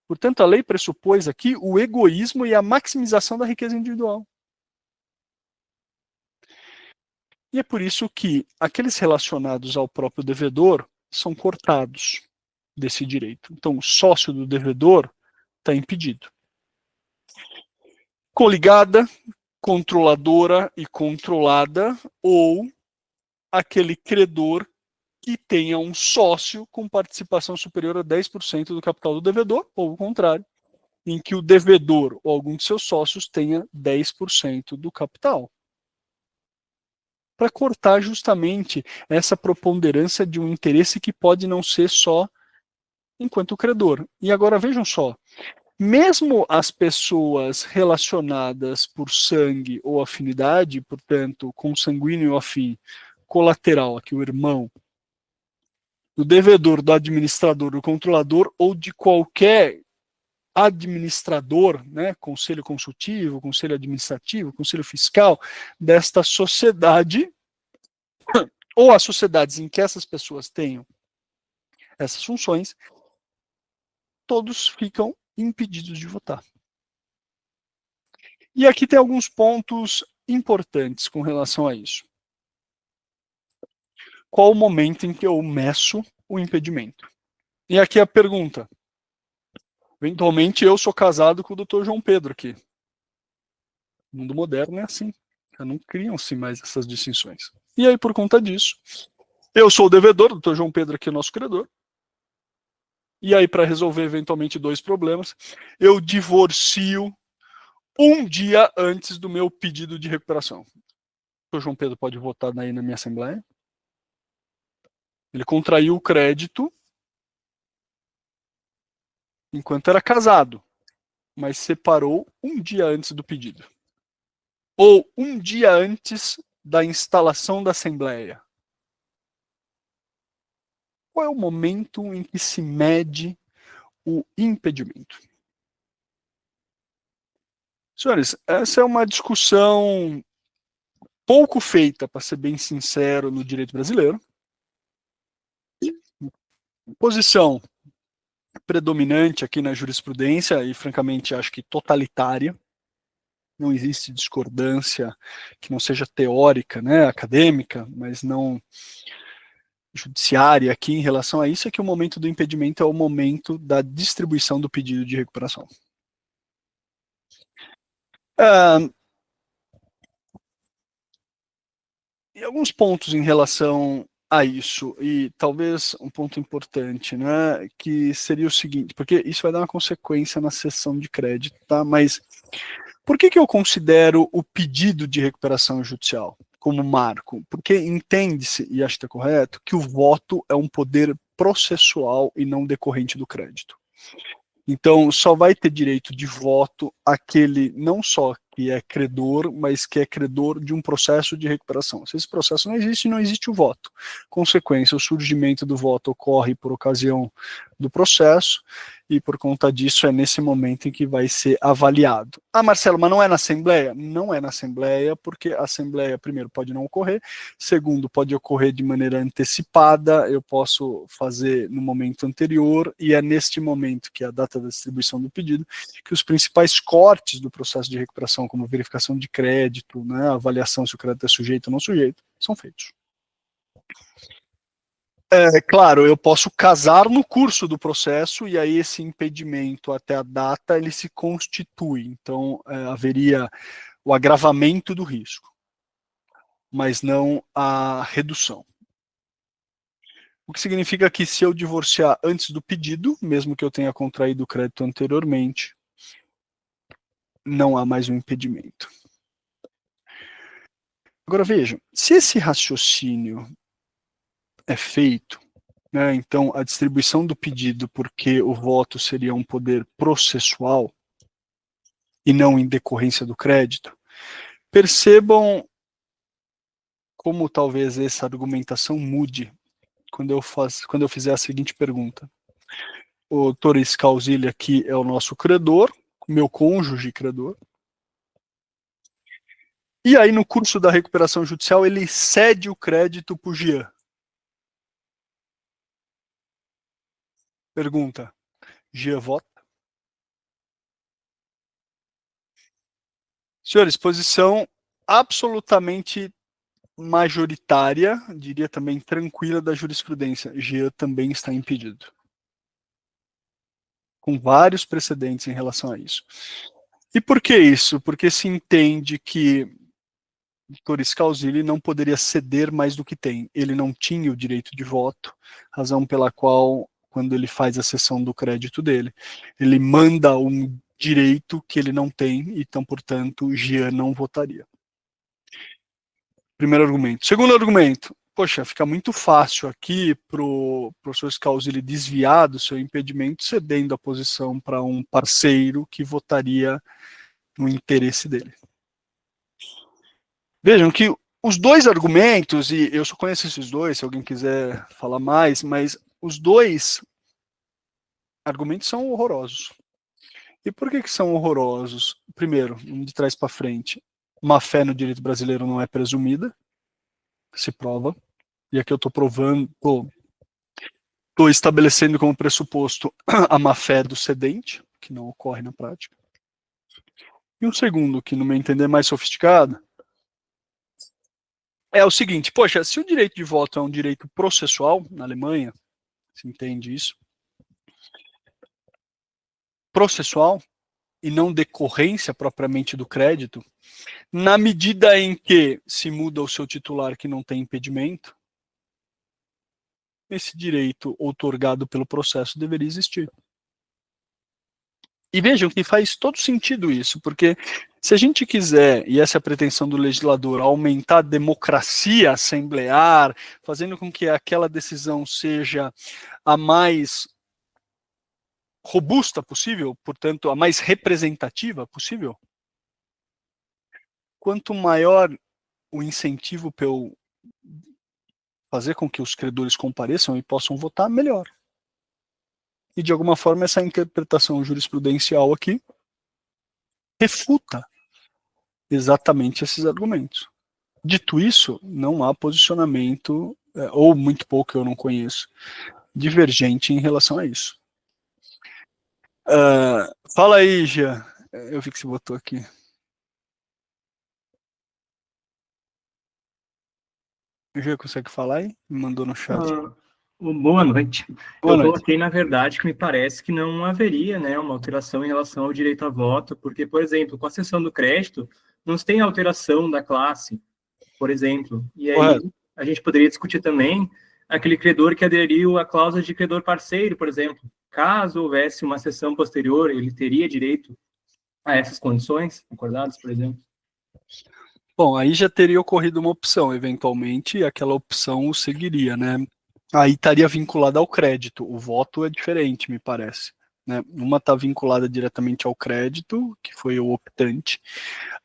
Portanto, a lei pressupôs aqui o egoísmo e a maximização da riqueza individual. E é por isso que aqueles relacionados ao próprio devedor são cortados desse direito. Então, o sócio do devedor está impedido. Coligada, controladora e controlada, ou aquele credor que tenha um sócio com participação superior a 10% do capital do devedor, ou o contrário, em que o devedor ou algum de seus sócios tenha 10% do capital. Para cortar justamente essa preponderância de um interesse que pode não ser só enquanto credor. E agora vejam só, mesmo as pessoas relacionadas por sangue ou afinidade, portanto, consanguíneo ou afim, colateral, aqui o irmão, do devedor, do administrador, do controlador ou de qualquer administrador, né, conselho consultivo, conselho administrativo, conselho fiscal, desta sociedade, ou as sociedades em que essas pessoas tenham essas funções, todos ficam impedidos de votar. E aqui tem alguns pontos importantes com relação a isso. Qual o momento em que eu meço o impedimento? E aqui a pergunta. Eventualmente eu sou casado com o Dr. João Pedro aqui. O mundo moderno é assim. Já não criam-se mais essas distinções. E aí, por conta disso, eu sou o devedor, o Dr. João Pedro aqui é o nosso credor. E aí, para resolver eventualmente dois problemas, eu divorcio um dia antes do meu pedido de recuperação. O Dr. João Pedro pode votar aí na minha assembleia. Ele contraiu o crédito enquanto era casado, mas separou um dia antes do pedido. Ou um dia antes da instalação da assembleia. Qual é o momento em que se mede o impedimento? Senhores, essa é uma discussão pouco feita, para ser bem sincero, no direito brasileiro. Posição predominante aqui na jurisprudência e, francamente, acho que totalitária. Não existe discordância que não seja teórica, né, acadêmica, mas não judiciária aqui em relação a isso, é que o momento do impedimento é o momento da distribuição do pedido de recuperação. E alguns pontos em relação a isso, e talvez um ponto importante, né, que seria o seguinte, porque isso vai dar uma consequência na cessão de crédito, tá? Mas por que eu considero o pedido de recuperação judicial como marco? Porque entende-se, e acho que está correto, que o voto é um poder processual e não decorrente do crédito. Então, só vai ter direito de voto aquele não só que é credor, mas que é credor de um processo de recuperação. Se esse processo não existe o voto. Consequência, o surgimento do voto ocorre por ocasião do processo, e por conta disso é nesse momento em que vai ser avaliado. Ah, Marcelo, mas não é na Assembleia? Não é na Assembleia, porque a Assembleia, primeiro, pode não ocorrer, segundo, pode ocorrer de maneira antecipada, eu posso fazer no momento anterior, e é neste momento, que é a data da distribuição do pedido, que os principais cortes do processo de recuperação, como verificação de crédito, né, avaliação se o crédito é sujeito ou não sujeito, são feitos. É claro, eu posso casar no curso do processo e aí esse impedimento até a data ele se constitui. Então, haveria o agravamento do risco, mas não a redução. O que significa que se eu divorciar antes do pedido, mesmo que eu tenha contraído o crédito anteriormente, não há mais um impedimento. Agora vejam, se esse raciocínio é feito, né, então a distribuição do pedido, porque o voto seria um poder processual e não em decorrência do crédito, percebam como talvez essa argumentação mude quando eu fizer a seguinte pergunta. O Toris Causili aqui é o nosso credor, meu cônjuge credor, e aí no curso da recuperação judicial ele cede o crédito para o Jean. Pergunta, Jean vota? Senhores, posição absolutamente majoritária, diria também tranquila da jurisprudência. Jean também está impedido. Com vários precedentes em relação a isso. E por que isso? Porque se entende que Toris Causili não poderia ceder mais do que tem. Ele não tinha o direito de voto, razão pela qual, quando ele faz a cessão do crédito dele, ele manda um direito que ele não tem, então, portanto, Jean não votaria. Primeiro argumento. Segundo argumento, poxa, fica muito fácil aqui para o professor Causili desviar do seu impedimento, cedendo a posição para um parceiro que votaria no interesse dele. Vejam que os dois argumentos, e eu só conheço esses dois, se alguém quiser falar mais, mas os dois argumentos são horrorosos. E por que são horrorosos? Primeiro, de trás para frente, má fé no direito brasileiro não é presumida, se prova, e aqui eu estou provando, estou estabelecendo como pressuposto a má fé do cedente, que não ocorre na prática. E o segundo, que no meu entender é mais sofisticado, é o seguinte, poxa, se o direito de voto é um direito processual, na Alemanha, se entende isso, processual, e não decorrência propriamente do crédito, na medida em que se muda o seu titular que não tem impedimento, esse direito outorgado pelo processo deveria existir. E vejam que faz todo sentido isso, porque se a gente quiser, e essa é a pretensão do legislador, aumentar a democracia assemblear, fazendo com que aquela decisão seja a mais robusta possível, portanto, a mais representativa possível, quanto maior o incentivo para eu fazer com que os credores compareçam e possam votar, melhor. E, de alguma forma, essa interpretação jurisprudencial aqui refuta exatamente esses argumentos. Dito isso, não há posicionamento, ou muito pouco eu não conheço, divergente em relação a isso. Fala aí, Jean. Eu vi que você botou aqui. O Jean consegue falar aí? Me mandou no chat. Boa noite. Boa noite. Coloquei, na verdade, que me parece que não haveria, né, uma alteração em relação ao direito a voto, porque, por exemplo, com a cessão do crédito, não se tem alteração da classe, por exemplo. E aí Correto. a gente poderia discutir também aquele credor que aderiu à cláusula de credor parceiro, por exemplo. Caso houvesse uma cessão posterior, ele teria direito a essas condições acordadas, por exemplo? Bom, aí já teria ocorrido uma opção, eventualmente, e aquela opção o seguiria, né? Aí estaria vinculada ao crédito. O voto é diferente, me parece. né? Uma está vinculada diretamente ao crédito, que foi o optante.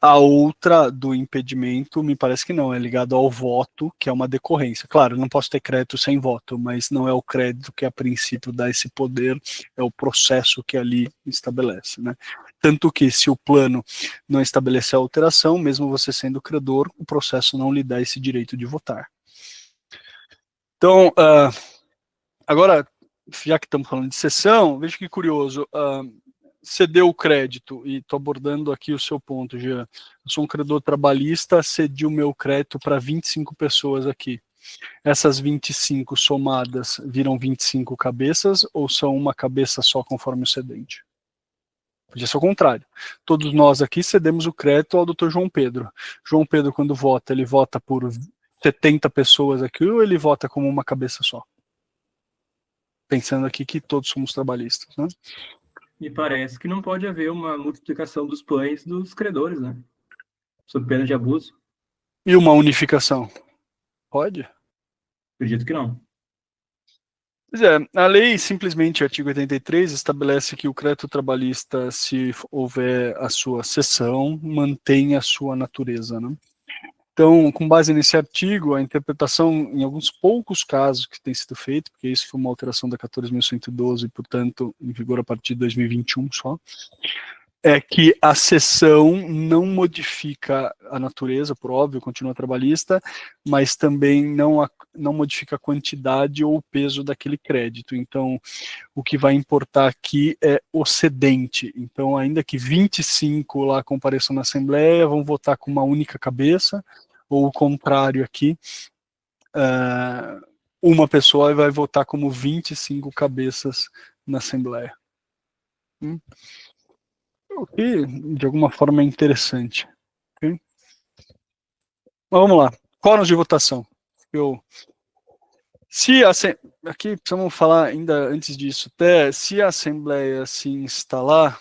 A outra do impedimento, me parece que não, é ligado ao voto, que é uma decorrência. Claro, eu não posso ter crédito sem voto, mas não é o crédito que a princípio dá esse poder, é o processo que ali estabelece, né? Tanto que se o plano não estabelecer a alteração, mesmo você sendo credor, o processo não lhe dá esse direito de votar. Então, agora, já que estamos falando de cessão, veja que curioso, cedeu o crédito, e estou abordando aqui o seu ponto, Jean. Eu sou um credor trabalhista, cedi o meu crédito para 25 pessoas aqui. Essas 25 somadas viram 25 cabeças, ou são uma cabeça só conforme o cedente? Podia ser o contrário. Todos nós aqui cedemos o crédito ao Dr. João Pedro. João Pedro, quando vota, ele vota por 70 pessoas aqui, ou ele vota como uma cabeça só? Pensando aqui que todos somos trabalhistas, né? Me parece que não pode haver uma multiplicação dos pães dos credores, né? Sob pena de abuso. E uma unificação? Pode? Acredito que não. Pois é, a lei, simplesmente, artigo 83, estabelece que o crédito trabalhista, se houver a sua cessão, mantém a sua natureza, né? Então, com base nesse artigo, a interpretação, em alguns poucos casos que tem sido feito, porque isso foi uma alteração da 14.112, portanto, em vigor a partir de 2021 só, é que a cessão não modifica a natureza, por óbvio, continua trabalhista, mas também não modifica a quantidade ou o peso daquele crédito. Então, o que vai importar aqui é o cedente. Então, ainda que 25 lá compareçam na Assembleia, vão votar com uma única cabeça, ou o contrário aqui, uma pessoa vai votar como 25 cabeças na Assembleia. O que, de alguma forma, é interessante. Okay? Mas vamos lá. Quórum de votação. Aqui precisamos falar ainda antes disso, até se a Assembleia se instalar,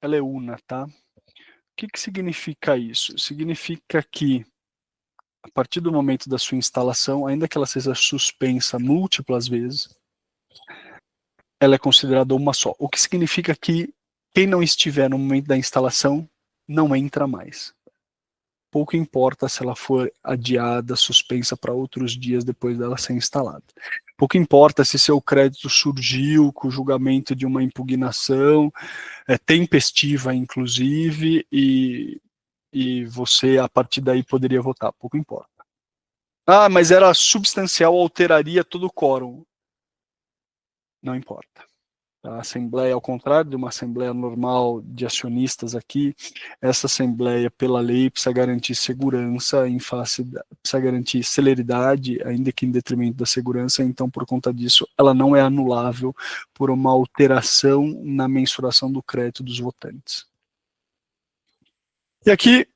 ela é una, tá? O que significa isso? Significa que, a partir do momento da sua instalação, ainda que ela seja suspensa múltiplas vezes, ela é considerada uma só. O que significa que quem não estiver no momento da instalação não entra mais. Pouco importa se ela for adiada, suspensa para outros dias depois dela ser instalada. Pouco importa se seu crédito surgiu com o julgamento de uma impugnação, tempestiva inclusive, e você a partir daí poderia votar. Pouco importa. Ah, mas era substancial, alteraria todo o quórum. Não importa. A Assembleia, ao contrário de uma Assembleia normal de acionistas aqui, essa Assembleia, pela lei, precisa garantir segurança, precisa garantir celeridade, ainda que em detrimento da segurança, então, por conta disso, ela não é anulável por uma alteração na mensuração do crédito dos votantes. E aqui,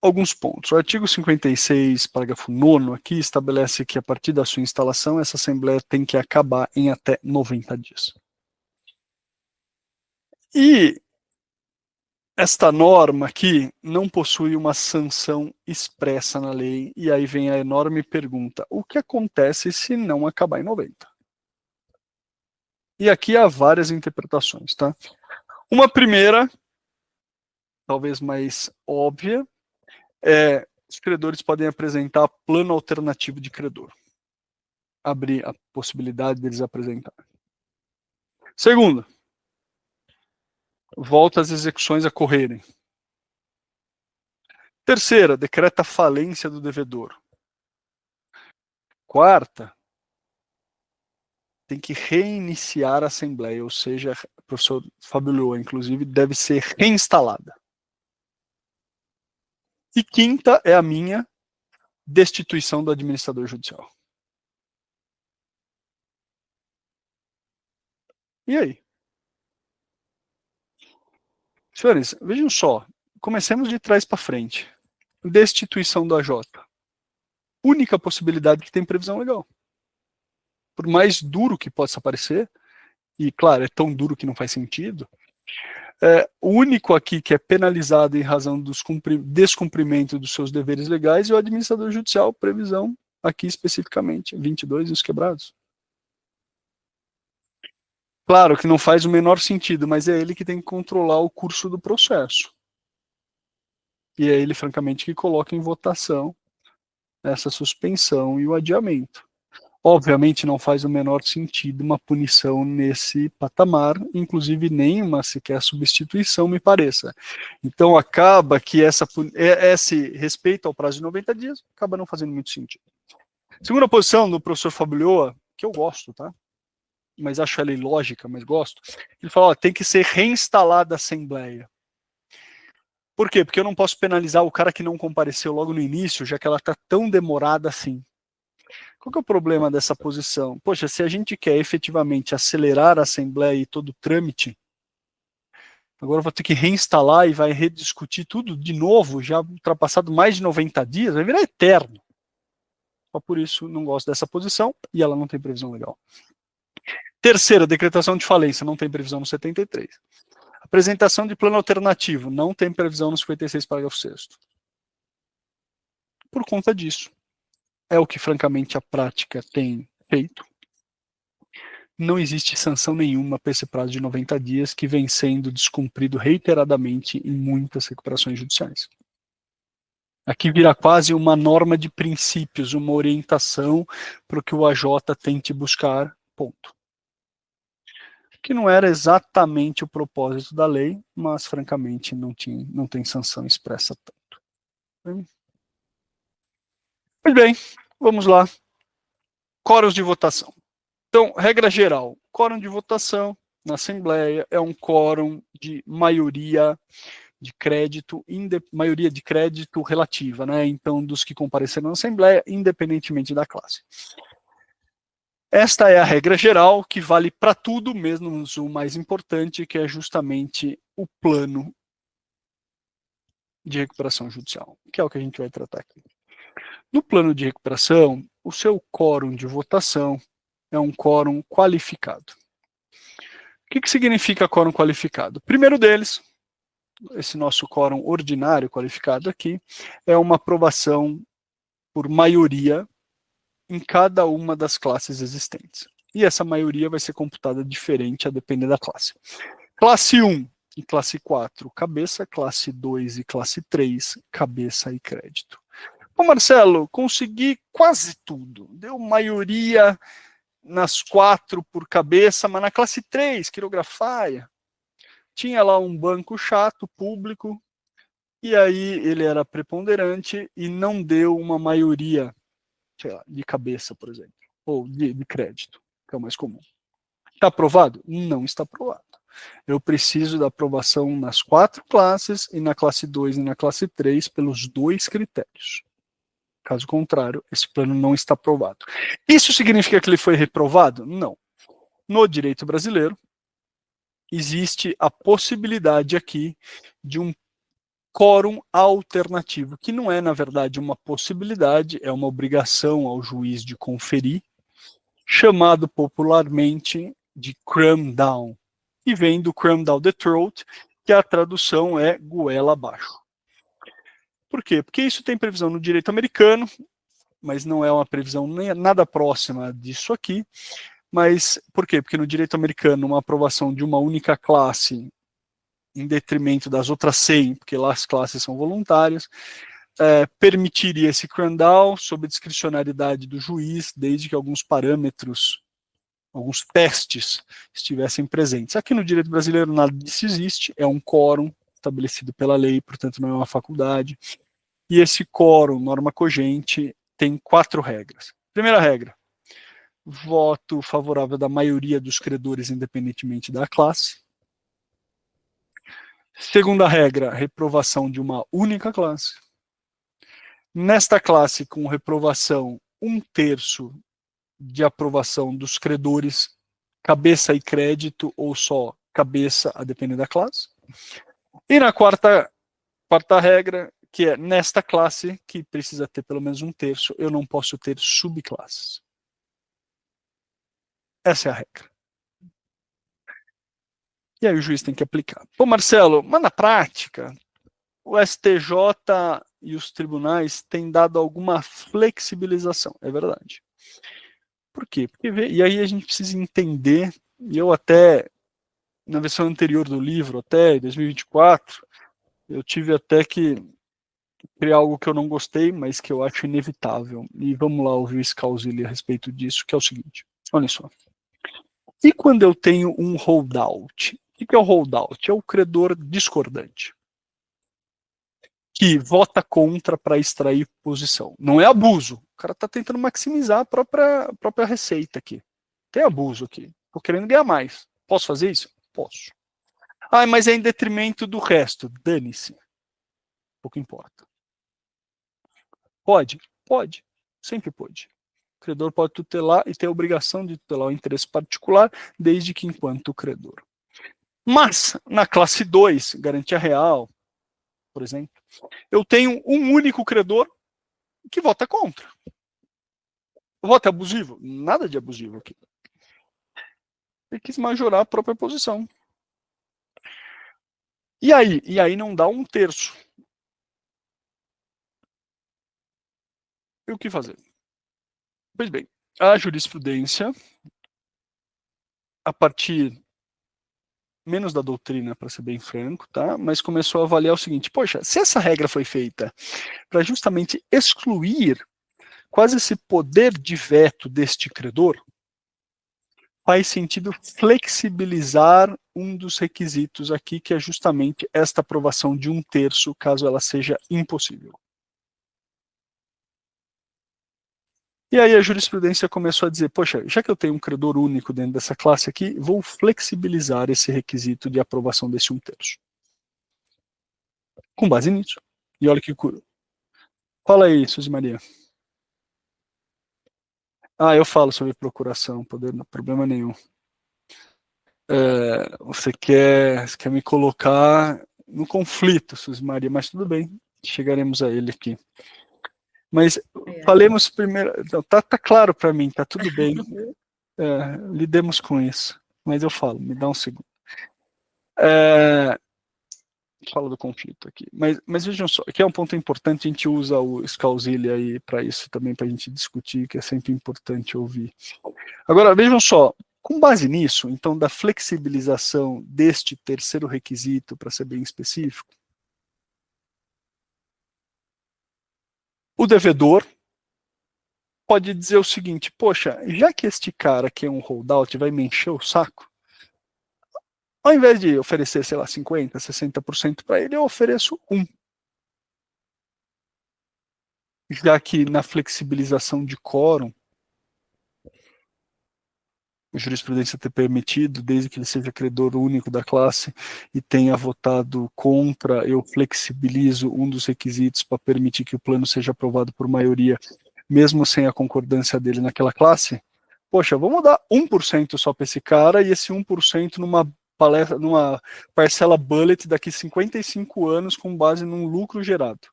alguns pontos. O artigo 56, parágrafo 9º, aqui estabelece que, a partir da sua instalação, essa Assembleia tem que acabar em até 90 dias. E esta norma aqui não possui uma sanção expressa na lei, e aí vem a enorme pergunta: o que acontece se não acabar em 90? E aqui há várias interpretações, tá? Uma primeira, talvez mais óbvia, os credores podem apresentar plano alternativo de credor. Abrir a possibilidade deles apresentarem. Segunda, volta as execuções a correrem. Terceira, decreta a falência do devedor. Quarta, tem que reiniciar a Assembleia, ou seja, o professor Fábio Lua, inclusive, deve ser reinstalada. E quinta é a minha destituição do administrador judicial. E aí? Senhores, vejam só, comecemos de trás para frente. Destituição do AJ. Única possibilidade que tem previsão legal. Por mais duro que possa parecer, e claro, é tão duro que não faz sentido, o único aqui que é penalizado em razão do descumprimento dos seus deveres legais é o administrador judicial, previsão aqui especificamente, 22 e os quebrados. Claro que não faz o menor sentido, mas é ele que tem que controlar o curso do processo. E é ele, francamente, que coloca em votação essa suspensão e o adiamento. Obviamente não faz o menor sentido uma punição nesse patamar, inclusive nenhuma sequer substituição, me pareça. Então acaba que esse respeito ao prazo de 90 dias acaba não fazendo muito sentido. Segunda posição do professor Fabulhoa, que eu gosto, tá? Mas acho ela ilógica, mas gosto. Ele fala, ó, tem que ser reinstalada a Assembleia. Por quê? Porque eu não posso penalizar o cara que não compareceu logo no início, já que ela está tão demorada assim. Qual que é o problema dessa posição? Poxa, se a gente quer efetivamente acelerar a Assembleia e todo o trâmite, agora eu vou ter que reinstalar e vai rediscutir tudo de novo, já ultrapassado mais de 90 dias, vai virar eterno. Só por isso não gosto dessa posição e ela não tem previsão legal. Terceira, decretação de falência, não tem previsão no 73. Apresentação de plano alternativo, não tem previsão no 56, parágrafo 6º. Por conta disso, é o que francamente a prática tem feito. Não existe sanção nenhuma para esse prazo de 90 dias que vem sendo descumprido reiteradamente em muitas recuperações judiciais. Aqui vira quase uma norma de princípios, uma orientação para o que o AJ tente buscar, ponto. Que não era exatamente o propósito da lei, mas francamente não tem sanção expressa tanto. Pois bem, vamos lá. Quóruns de votação. Então, regra geral, quórum de votação na Assembleia é um quórum de maioria de crédito, maioria de crédito relativa, né? Então, dos que compareceram na Assembleia, independentemente da classe. Esta é a regra geral que vale para tudo, mesmo o mais importante, que é justamente o plano de recuperação judicial, que é o que a gente vai tratar aqui. No plano de recuperação, o seu quórum de votação é um quórum qualificado. O que significa quórum qualificado? Primeiro deles, esse nosso quórum ordinário qualificado aqui, é uma aprovação por maioria em cada uma das classes existentes. E essa maioria vai ser computada diferente a depender da classe. Classe 1 e classe 4, cabeça, classe 2 e classe 3, cabeça e crédito. Ô Marcelo, consegui quase tudo. Deu maioria nas 4 por cabeça, mas na classe 3, quirografaia, tinha lá um banco chato, público, e aí ele era preponderante e não deu uma maioria, sei lá, de cabeça, por exemplo, ou de crédito, que é o mais comum. Está aprovado? Não está aprovado. Eu preciso da aprovação nas 4 classes e na classe 2 e na classe 3 pelos 2 critérios. Caso contrário, esse plano não está aprovado. Isso significa que ele foi reprovado? Não. No direito brasileiro, existe a possibilidade aqui de um quórum alternativo, que não é, na verdade, uma possibilidade, é uma obrigação ao juiz de conferir, chamado popularmente de cram down. E vem do cram down the throat, que a tradução é goela abaixo. Por quê? Porque isso tem previsão no direito americano, mas não é uma previsão nada próxima disso aqui. Mas por quê? Porque no direito americano, uma aprovação de uma única classe em detrimento das outras 100, porque lá as classes são voluntárias, permitiria esse cram down sob a discricionariedade do juiz, desde que alguns parâmetros, alguns testes estivessem presentes. Aqui no direito brasileiro nada disso existe, é um quórum estabelecido pela lei, portanto não é uma faculdade. E esse quórum, norma cogente, tem 4 regras. Primeira regra, voto favorável da maioria dos credores, independentemente da classe. Segunda regra, reprovação de uma única classe. Nesta classe, com reprovação, 1/3 de aprovação dos credores, cabeça e crédito, ou só cabeça, a depender da classe. E na quarta regra, que é nesta classe, que precisa ter pelo menos 1/3, eu não posso ter subclasses. Essa é a regra. E aí o juiz tem que aplicar. Pô, Marcelo, mas na prática, o STJ e os tribunais têm dado alguma flexibilização. É verdade. Por quê? E aí a gente precisa entender E eu até, na versão anterior do livro, até 2024, eu tive até que criar algo que eu não gostei, mas que eu acho inevitável. E vamos lá ouvir o Scalzilli a respeito disso, que é o seguinte. Olha só. E quando eu tenho um holdout? O que é o holdout? É o credor discordante, que vota contra para extrair posição. Não é abuso. O cara está tentando maximizar a própria receita aqui. Tem abuso aqui. Estou querendo ganhar mais. Posso fazer isso? Posso. Ah, mas é em detrimento do resto. Dane-se. Pouco importa. Pode? Pode. Sempre pode. O credor pode tutelar e tem a obrigação de tutelar o interesse particular, desde que enquanto credor. Mas, na classe 2, garantia real, por exemplo, eu tenho um único credor que vota contra. O voto é abusivo? Nada de abusivo aqui. Ele quis majorar a própria posição. E aí não dá 1/3. E o que fazer? Pois bem, a jurisprudência, a partir menos da doutrina, para ser bem franco, tá? Mas começou a avaliar o seguinte: poxa, se essa regra foi feita para justamente excluir quase esse poder de veto deste credor, faz sentido flexibilizar um dos requisitos aqui, que é justamente esta aprovação de 1/3, caso ela seja impossível. E aí a jurisprudência começou a dizer, poxa, já que eu tenho um credor único dentro dessa classe aqui, vou flexibilizar esse requisito de aprovação desse 1/3. Com base nisso. E olha que cura. Fala aí, Suzy Maria. Ah, eu falo sobre procuração, poder, não problema nenhum. Você quer me colocar no conflito, Suzy Maria, mas tudo bem, chegaremos a ele aqui. Mas falemos primeiro, tá claro para mim, tá tudo bem, lidemos com isso, mas eu falo, me dá um segundo. Falo do conflito aqui, mas vejam só, aqui é um ponto importante, a gente usa o Scalzilli aí para isso também, para a gente discutir, que é sempre importante ouvir. Agora, vejam só, com base nisso, então, da flexibilização deste terceiro requisito, para ser bem específico, o devedor pode dizer o seguinte, poxa, já que este cara que é um holdout vai me encher o saco, ao invés de oferecer, sei lá, 50%, 60% para ele, eu ofereço 1%. Já que na flexibilização de quórum, a jurisprudência ter permitido, desde que ele seja credor único da classe e tenha votado contra, eu flexibilizo um dos requisitos para permitir que o plano seja aprovado por maioria, mesmo sem a concordância dele naquela classe. Poxa, vamos dar 1% só para esse cara e esse 1% numa parcela bullet daqui 55 anos com base num lucro gerado.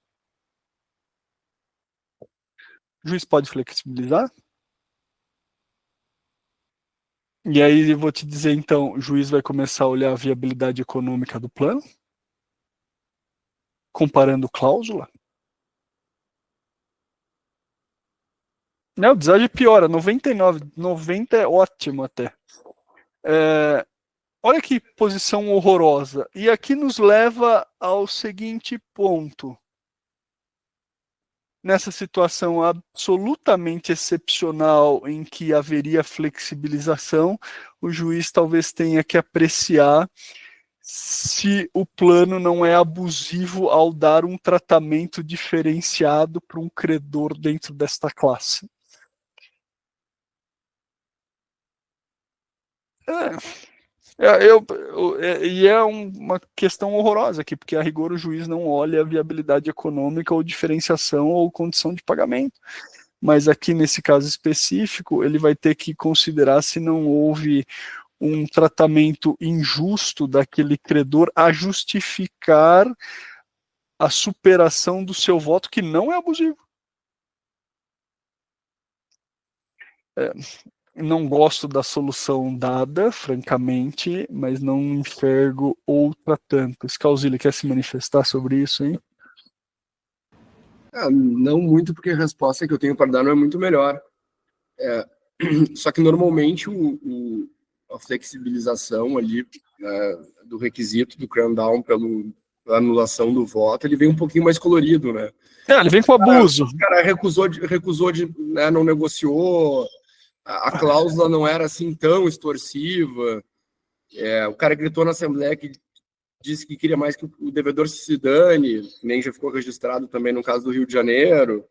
O juiz pode flexibilizar? E aí eu vou te dizer, então, o juiz vai começar a olhar a viabilidade econômica do plano, comparando cláusula. O deságio piora, 99, 90 é ótimo até. Olha que posição horrorosa. E aqui nos leva ao seguinte ponto. Nessa situação absolutamente excepcional em que haveria flexibilização, o juiz talvez tenha que apreciar se o plano não é abusivo ao dar um tratamento diferenciado para um credor dentro desta classe. E é uma questão horrorosa aqui, porque a rigor o juiz não olha a viabilidade econômica ou diferenciação ou condição de pagamento. Mas aqui nesse caso específico, ele vai ter que considerar se não houve um tratamento injusto daquele credor a justificar a superação do seu voto, que não é abusivo. Não gosto da solução dada, francamente, mas não enxergo outra tanto. Scalzilli, quer se manifestar sobre isso, hein? Não muito, porque a resposta que eu tenho para dar não é muito melhor. Só que normalmente a flexibilização ali, né, do requisito do cram-down pela anulação do voto, ele vem um pouquinho mais colorido, né? Ele vem com abuso. O cara recusou né, não negociou, a cláusula não era assim tão extorsiva, o cara gritou na Assembleia que disse que queria mais que o devedor se dane, nem já ficou registrado também no caso do Rio de Janeiro.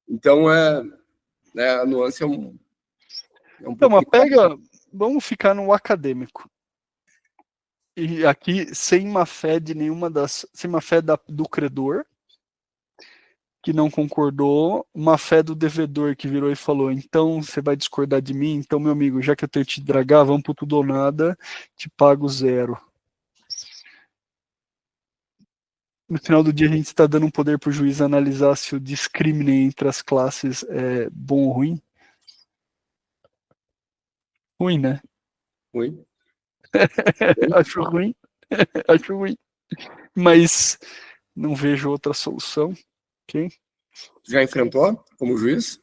Então, né, a nuance é um Então, mas vamos ficar no acadêmico. E aqui, sem má fé do credor, que não concordou, má fé do devedor que virou e falou, então você vai discordar de mim? Então, meu amigo, já que eu tenho que te dragar, vamos pro tudo ou nada, te pago 0. No final do dia, a gente está dando um poder para o juiz analisar se o discrimine entre as classes é bom ou ruim. Ruim, né? ruim. Acho ruim. Acho ruim. Mas não vejo outra solução. Okay? Já enfrentou como juiz?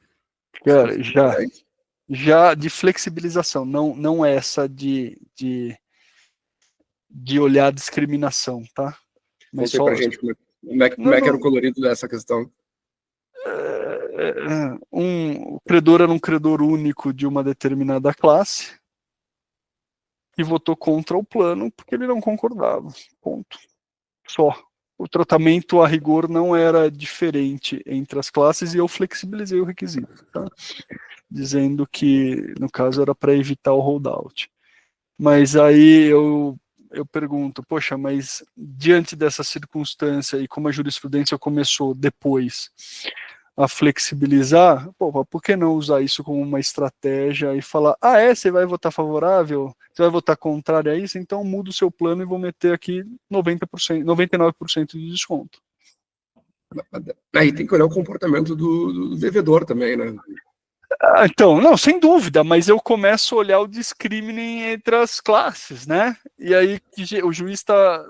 Cara, já de flexibilização, não essa de olhar a discriminação, tá? Mas Conta aí pra gente como é que era o colorido dessa questão. O credor era um credor único de uma determinada classe e votou contra o plano porque ele não concordava. Ponto. Só. O tratamento a rigor não era diferente entre as classes e eu flexibilizei o requisito, tá? Dizendo que, no caso, era para evitar o holdout. Mas aí eu pergunto, poxa, mas diante dessa circunstância e como a jurisprudência começou depois a flexibilizar, por que não usar isso como uma estratégia e falar, você vai votar favorável? Você vai votar contrário a isso? Então muda o seu plano e vou meter aqui 90%, 99% de desconto. Aí tem que olhar o comportamento do devedor também, né? Então, não, sem dúvida, mas eu começo a olhar o discrimine entre as classes, né? E aí o juiz está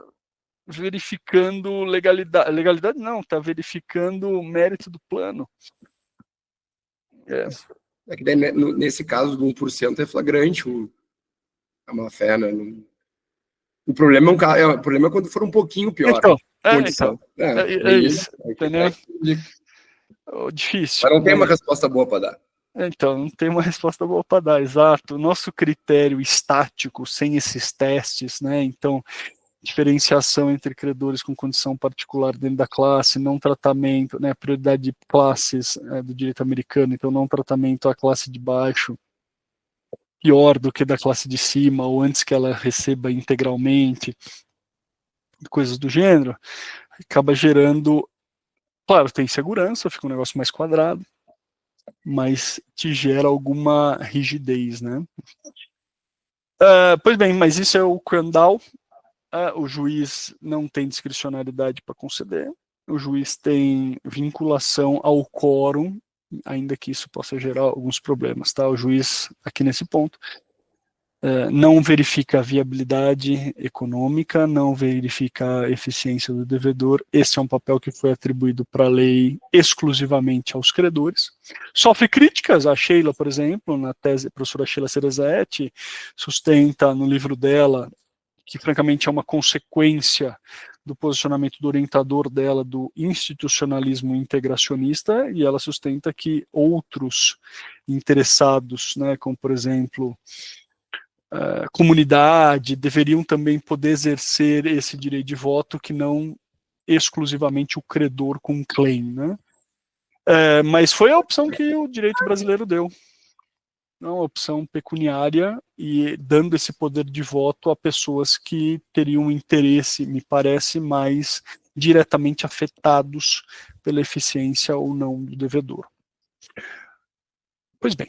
verificando legalidade não, está verificando o mérito do plano. É que daí, nesse caso do 1% é flagrante a má-fé, né? O problema é quando for um pouquinho pior. Então, isso. Entendeu? Difícil. Mas não tem uma resposta boa para dar. Então, não tem uma resposta boa para dar, exato. O nosso critério estático, sem esses testes, né? Então, diferenciação entre credores com condição particular dentro da classe, não tratamento, né? Prioridade de classes do direito americano, então não tratamento à classe de baixo pior do que da classe de cima, ou antes que ela receba integralmente, coisas do gênero, acaba gerando, claro, tem segurança, fica um negócio mais quadrado, mas te gera alguma rigidez, né? Pois bem, mas isso é o cram-down. O juiz não tem discricionalidade para conceder, o juiz tem vinculação ao quórum, ainda que isso possa gerar alguns problemas, tá? O juiz, aqui nesse ponto, não verifica a viabilidade econômica, não verifica a eficiência do devedor. Esse é um papel que foi atribuído para a lei exclusivamente aos credores. Sofre críticas, a Sheila, por exemplo, na tese, a professora Sheila Cerezetti, sustenta no livro dela, que francamente é uma consequência do posicionamento do orientador dela, do institucionalismo integracionista, e ela sustenta que outros interessados, né, como por exemplo, comunidade, deveriam também poder exercer esse direito de voto, que não exclusivamente o credor com claim, né? Mas foi a opção que o direito brasileiro deu. Uma opção pecuniária e dando esse poder de voto a pessoas que teriam interesse, me parece, mais diretamente afetados pela eficiência ou não do devedor. Pois bem,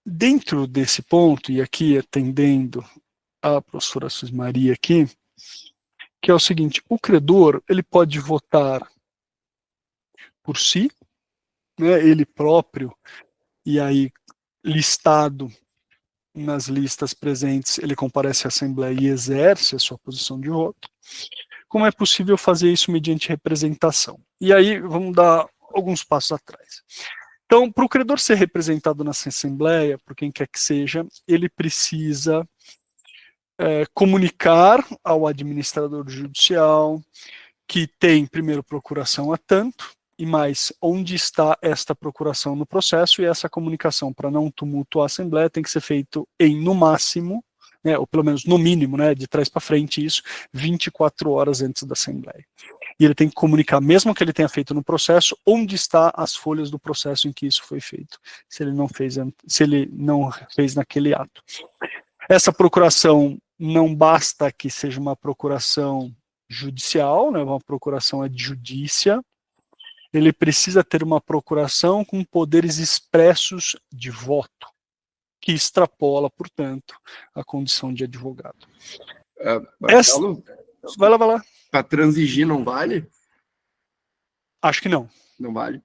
dentro desse ponto, e aqui atendendo a professora Suzy Maria aqui, que é o seguinte, o credor ele pode votar por si, né, ele próprio, e aí, listado nas listas presentes, ele comparece à Assembleia e exerce a sua posição de voto. Como é possível fazer isso mediante representação? E aí, vamos dar alguns passos atrás. Então, para o credor ser representado nessa assembleia, por quem quer que seja, ele precisa comunicar ao administrador judicial que tem, primeiro, procuração a tanto, e mais, onde está esta procuração no processo, e essa comunicação, para não tumultuar a assembleia, tem que ser feito em, no máximo, né, ou pelo menos no mínimo, né, de trás para frente isso, 24 horas antes da assembleia. E ele tem que comunicar, mesmo que ele tenha feito no processo, onde está as folhas do processo em que isso foi feito, se ele não fez naquele ato. Essa procuração não basta que seja uma procuração judicial, né, uma procuração adjudícia, ele precisa ter uma procuração com poderes expressos de voto, que extrapola, portanto, a condição de advogado. Marcelo, Vai lá. para transigir não vale? Acho que não. Não vale?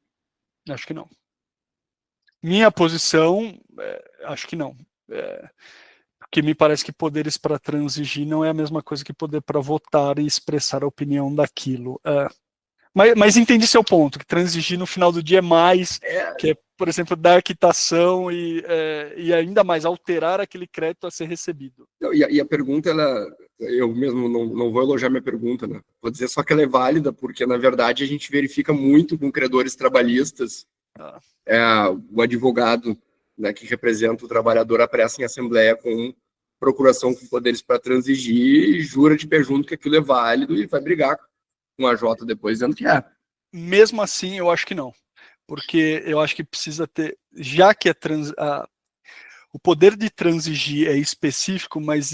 Acho que não. Minha posição, acho que não. Porque me parece que poderes para transigir não é a mesma coisa que poder para votar e expressar a opinião daquilo. Mas entendi seu ponto, que transigir no final do dia é mais, que é, por exemplo, dar quitação e ainda mais alterar aquele crédito a ser recebido. E a pergunta, eu mesmo não vou elogiar minha pergunta, né? Vou dizer só que ela é válida, porque, na verdade, a gente verifica muito com credores trabalhistas, o advogado, né, que representa o trabalhador apressa em assembleia com procuração com poderes para transigir e jura de pé junto que aquilo é válido e vai brigar com a J depois dizendo que é. Mesmo assim, eu acho que não. Porque eu acho que precisa ter, já que o poder de transigir é específico, mas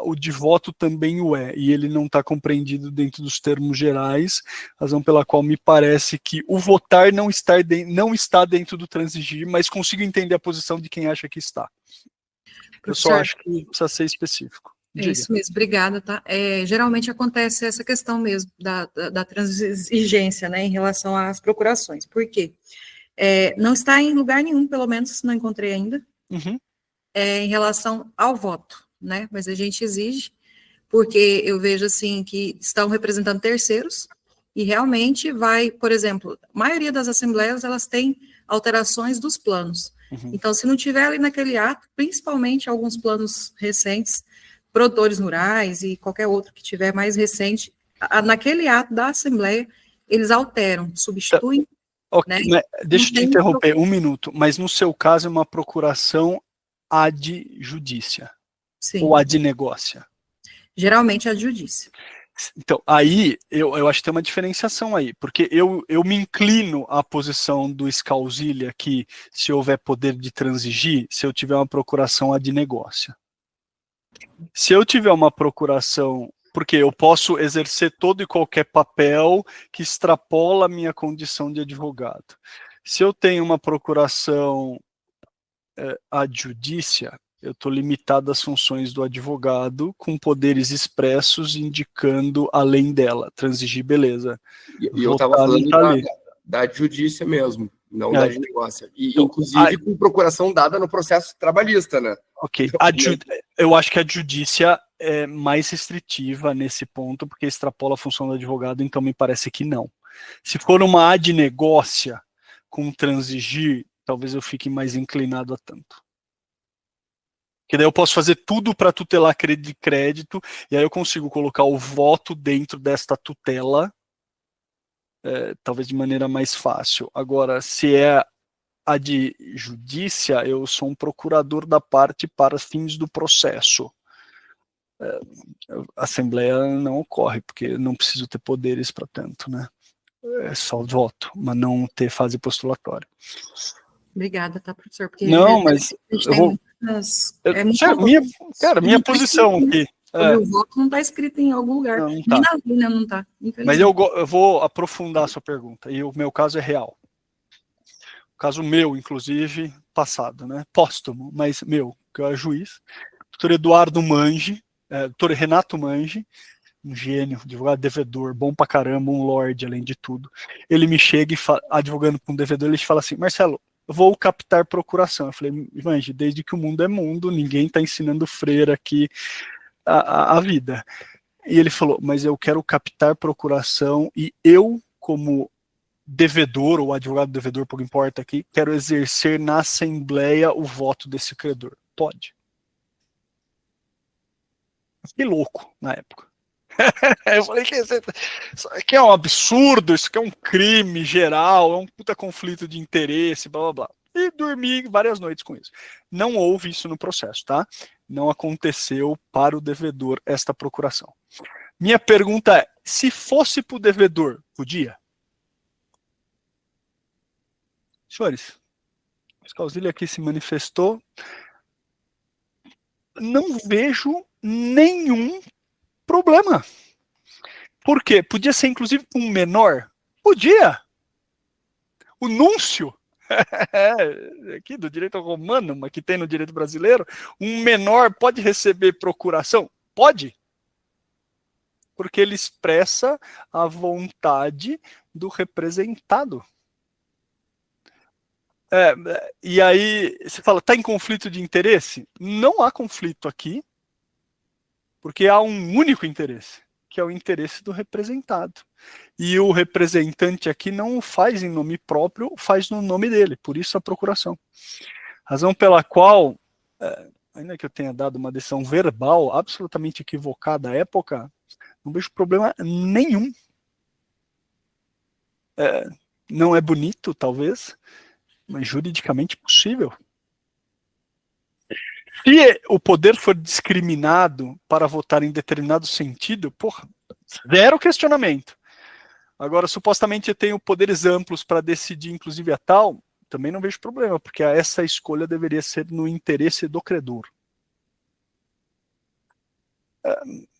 o de voto também o é, e ele não está compreendido dentro dos termos gerais, razão pela qual me parece que o votar não está dentro do transigir, mas consigo entender a posição de quem acha que está. Eu só acho que precisa ser específico. É isso mesmo, obrigada, tá? Geralmente acontece essa questão mesmo da transigência, né, em relação às procurações. Por quê? Não está em lugar nenhum, pelo menos, não encontrei ainda, em relação ao voto, né? Mas a gente exige, porque eu vejo, assim, que estão representando terceiros, e realmente vai, por exemplo, a maioria das assembleias, elas têm alterações dos planos. Então, se não tiver ali naquele ato, principalmente alguns planos recentes, produtores rurais e qualquer outro que tiver mais recente, naquele ato da Assembleia, eles alteram, substituem. Okay, né? Deixa eu te interromper um minuto, mas no seu caso é uma procuração ad judícia, ou ad negócia? Geralmente ad judícia. Então, aí, eu acho que tem uma diferenciação aí, porque eu me inclino à posição do Scalzilli que se houver poder de transigir, se eu tiver uma procuração ad negócia. Se eu tiver uma procuração, porque eu posso exercer todo e qualquer papel que extrapola a minha condição de advogado. Se eu tenho uma procuração ad judícia, eu estou limitado às funções do advogado com poderes expressos indicando além dela. Transigir, beleza. E eu estava falando da judícia mesmo, não da negócio. E, então, inclusive, com procuração dada no processo trabalhista, né? Ok. Eu acho que a judícia é mais restritiva nesse ponto, porque extrapola a função do advogado, então me parece que não. Se for uma ad negócia com transigir, talvez eu fique mais inclinado a tanto. Porque daí eu posso fazer tudo para tutelar crédito, e aí eu consigo colocar o voto dentro desta tutela, talvez de maneira mais fácil. Agora, se é a de judícia, eu sou um procurador da parte para fins do processo. A assembleia não ocorre, porque não preciso ter poderes para tanto, né? É só voto, mas não ter fase postulatória. Obrigada, tá, professor? Porque não, mas eu vou... minha posição aqui. O voto não está escrito em algum lugar. Não tá. Na linha não está. Mas eu vou aprofundar a sua pergunta, e o meu caso é real. O caso meu, inclusive, passado, né? Póstumo, mas meu, que é juiz. Doutor Eduardo Mange, doutor Renato Mange, um gênio, advogado devedor, bom pra caramba, um lorde, além de tudo. Ele me chega e advogando com um devedor, ele fala assim: Marcelo, vou captar procuração. Eu falei: Mange, desde que o mundo é mundo, ninguém está ensinando freira aqui a vida. E ele falou: mas eu quero captar procuração e eu, como devedor, ou advogado devedor, pouco importa aqui, quero exercer na assembleia o voto desse credor. Pode. Fiquei louco na época. Eu falei que isso aqui é um absurdo, isso aqui é um crime geral, é um puta conflito de interesse, blá blá blá. E dormi várias noites com isso. Não houve isso no processo, tá? Não aconteceu para o devedor esta procuração. Minha pergunta é, se fosse para o devedor, podia? Senhores, o Scalzilli aqui se manifestou. Não vejo nenhum problema. Por quê? Podia ser, inclusive, um menor? Podia. O núncio, aqui do direito romano, mas que tem no direito brasileiro, um menor pode receber procuração? Pode. Porque ele expressa a vontade do representado. E aí, você fala, está em conflito de interesse? Não há conflito aqui, porque há um único interesse, que é o interesse do representado. E o representante aqui não o faz em nome próprio, faz no nome dele, por isso a procuração. Razão pela qual, ainda que eu tenha dado uma decisão verbal absolutamente equivocada à época, não vejo problema nenhum. Não é bonito, talvez, mas juridicamente possível. Se o poder for discriminado para votar em determinado sentido, porra, zero questionamento. Agora, supostamente eu tenho poderes amplos para decidir, inclusive a tal, também não vejo problema, porque essa escolha deveria ser no interesse do credor.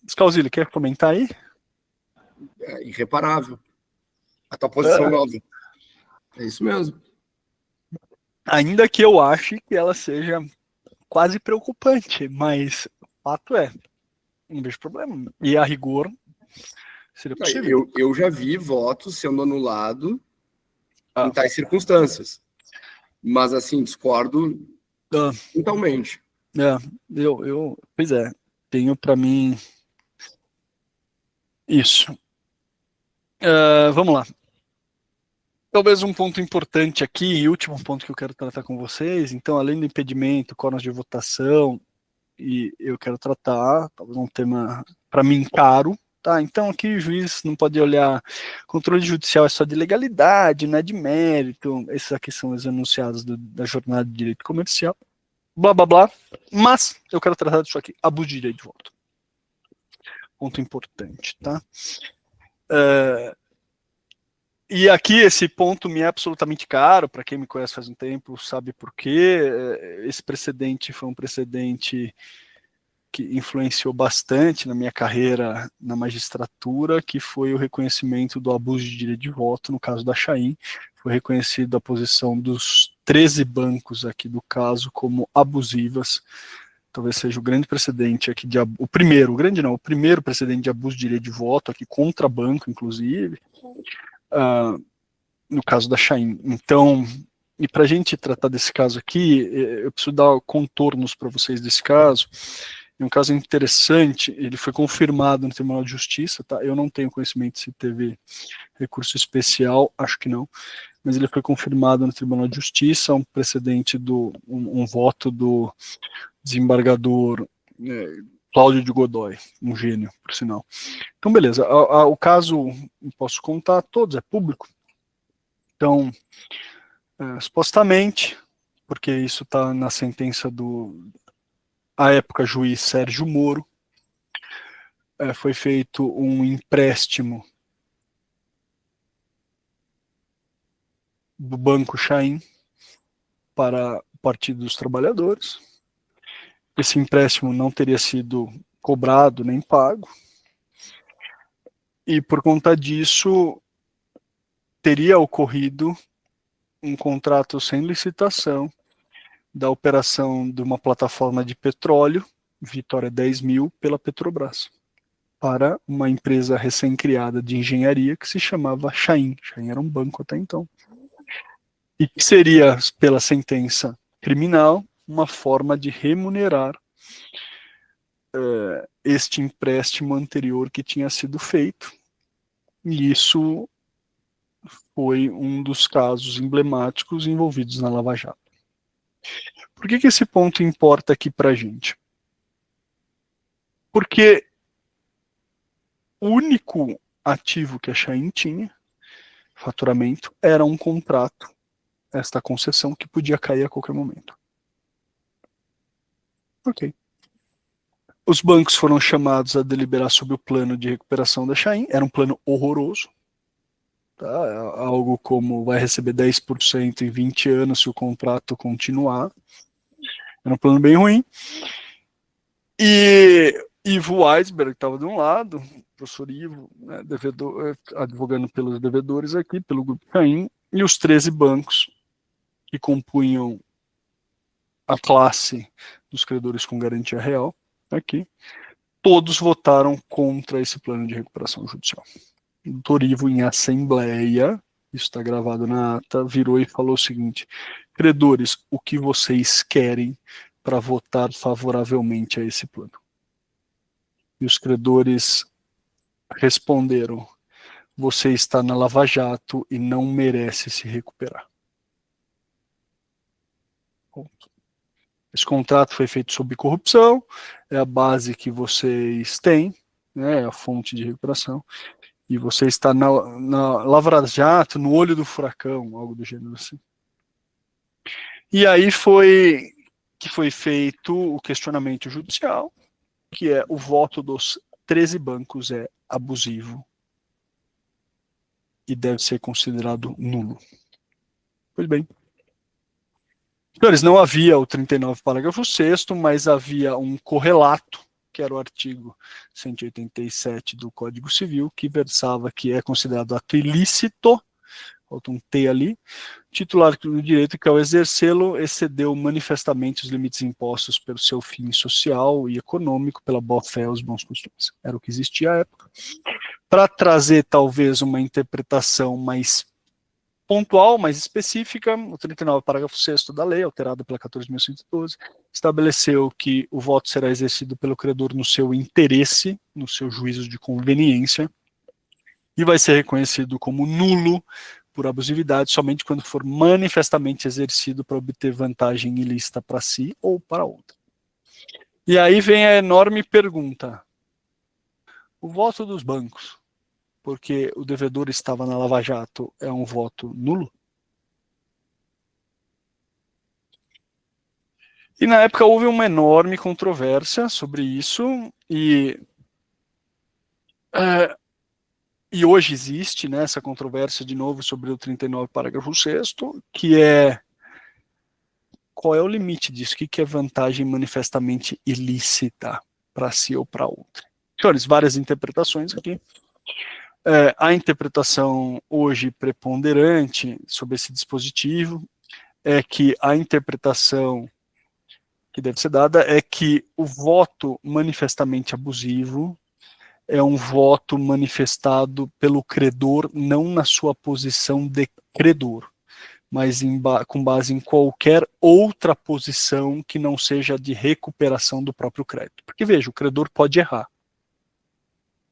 Scalzilli, quer comentar aí? É irreparável. A tua posição, Galdo. É isso mesmo. Ainda que eu ache que ela seja quase preocupante, mas o fato é, não vejo problema. E a rigor, seria possível. Eu já vi votos sendo anulado em tais circunstâncias. Mas, assim, discordo totalmente. Pois é, tenho para mim isso. Vamos lá. Talvez um ponto importante aqui, e último ponto que eu quero tratar com vocês, então, além do impedimento, quórum de votação, e eu quero tratar, talvez um tema, para mim, caro, tá? Então, aqui o juiz não pode olhar, controle judicial é só de legalidade, não é de mérito, esses aqui são os enunciados da jornada de direito comercial, blá, blá, blá, mas eu quero tratar disso aqui, abuso de direito de voto. Ponto importante, tá? E aqui esse ponto me é absolutamente caro, para quem me conhece faz um tempo sabe por quê. Esse precedente foi um precedente que influenciou bastante na minha carreira na magistratura, que foi o reconhecimento do abuso de direito de voto, no caso da Chain. Foi reconhecido a posição dos 13 bancos aqui do caso como abusivas. Talvez seja o grande precedente aqui, o primeiro precedente de abuso de direito de voto aqui contra banco, inclusive. No caso da Chain. Então, e para a gente tratar desse caso aqui, eu preciso dar contornos para vocês desse caso. É um caso interessante, ele foi confirmado no Tribunal de Justiça, tá? Eu não tenho conhecimento se teve recurso especial, acho que não, mas ele foi confirmado no Tribunal de Justiça, um precedente um voto do desembargador Cláudio de Godoy, um gênio, por sinal. Então, beleza. O caso, posso contar todos, é público. Então, supostamente, porque isso está na sentença à época, juiz Sérgio Moro, foi feito um empréstimo do Banco Chain para o Partido dos Trabalhadores. Esse empréstimo não teria sido cobrado nem pago. E por conta disso, teria ocorrido um contrato sem licitação da operação de uma plataforma de petróleo, Vitória 10.000, pela Petrobras, para uma empresa recém-criada de engenharia que se chamava Chain. Chain era um banco até então. E que seria, pela sentença criminal, uma forma de remunerar este empréstimo anterior que tinha sido feito. E isso foi um dos casos emblemáticos envolvidos na Lava Jato. Por que esse ponto importa aqui para a gente? Porque o único ativo que a Chain tinha, faturamento, era um contrato, esta concessão que podia cair a qualquer momento. Ok. Os bancos foram chamados a deliberar sobre o plano de recuperação da Chain, era um plano horroroso, tá? Algo como vai receber 10% em 20 anos se o contrato continuar. Era um plano bem ruim. E Ivo Weisberg estava de um lado, professor Ivo, né, devedor, advogando pelos devedores aqui, pelo Grupo Chain, e os 13 bancos que compunham a classe dos credores com garantia real, aqui, todos votaram contra esse plano de recuperação judicial. O doutor Ivo, em assembleia, isso está gravado na ata, virou e falou o seguinte: credores, o que vocês querem para votar favoravelmente a esse plano? E os credores responderam: você está na Lava Jato e não merece se recuperar. Ponto. Esse contrato foi feito sob corrupção, é a base que vocês têm, né, a fonte de recuperação, e você está na Lava Jato, no olho do furacão, algo do gênero assim. E aí foi feito o questionamento judicial, que é: o voto dos 13 bancos é abusivo e deve ser considerado nulo. Pois bem. Senhores, não havia o 39, parágrafo 6º, mas havia um correlato, que era o artigo 187 do Código Civil, que versava que é considerado ato ilícito, falta um T ali, titular do direito que, ao exercê-lo, excedeu manifestamente os limites impostos pelo seu fim social e econômico, pela boa-fé e os bons costumes. Era o que existia à época. Para trazer, talvez, uma interpretação mais pontual, mais específica, o 39, parágrafo 6º da lei, alterado pela 14.112, estabeleceu que o voto será exercido pelo credor no seu interesse, no seu juízo de conveniência, e vai ser reconhecido como nulo por abusividade somente quando for manifestamente exercido para obter vantagem ilícita para si ou para outra. E aí vem a enorme pergunta: o voto dos bancos, porque o devedor estava na Lava Jato, é um voto nulo? E na época houve uma enorme controvérsia sobre isso, e hoje existe, né, essa controvérsia de novo sobre o 39, parágrafo 6º, que é: qual é o limite disso? O que é vantagem manifestamente ilícita para si ou para outra? Senhores, várias interpretações aqui. A interpretação hoje preponderante sobre esse dispositivo é que a interpretação que deve ser dada é que o voto manifestamente abusivo é um voto manifestado pelo credor não na sua posição de credor, mas com base em qualquer outra posição que não seja de recuperação do próprio crédito. Porque, veja, o credor pode errar.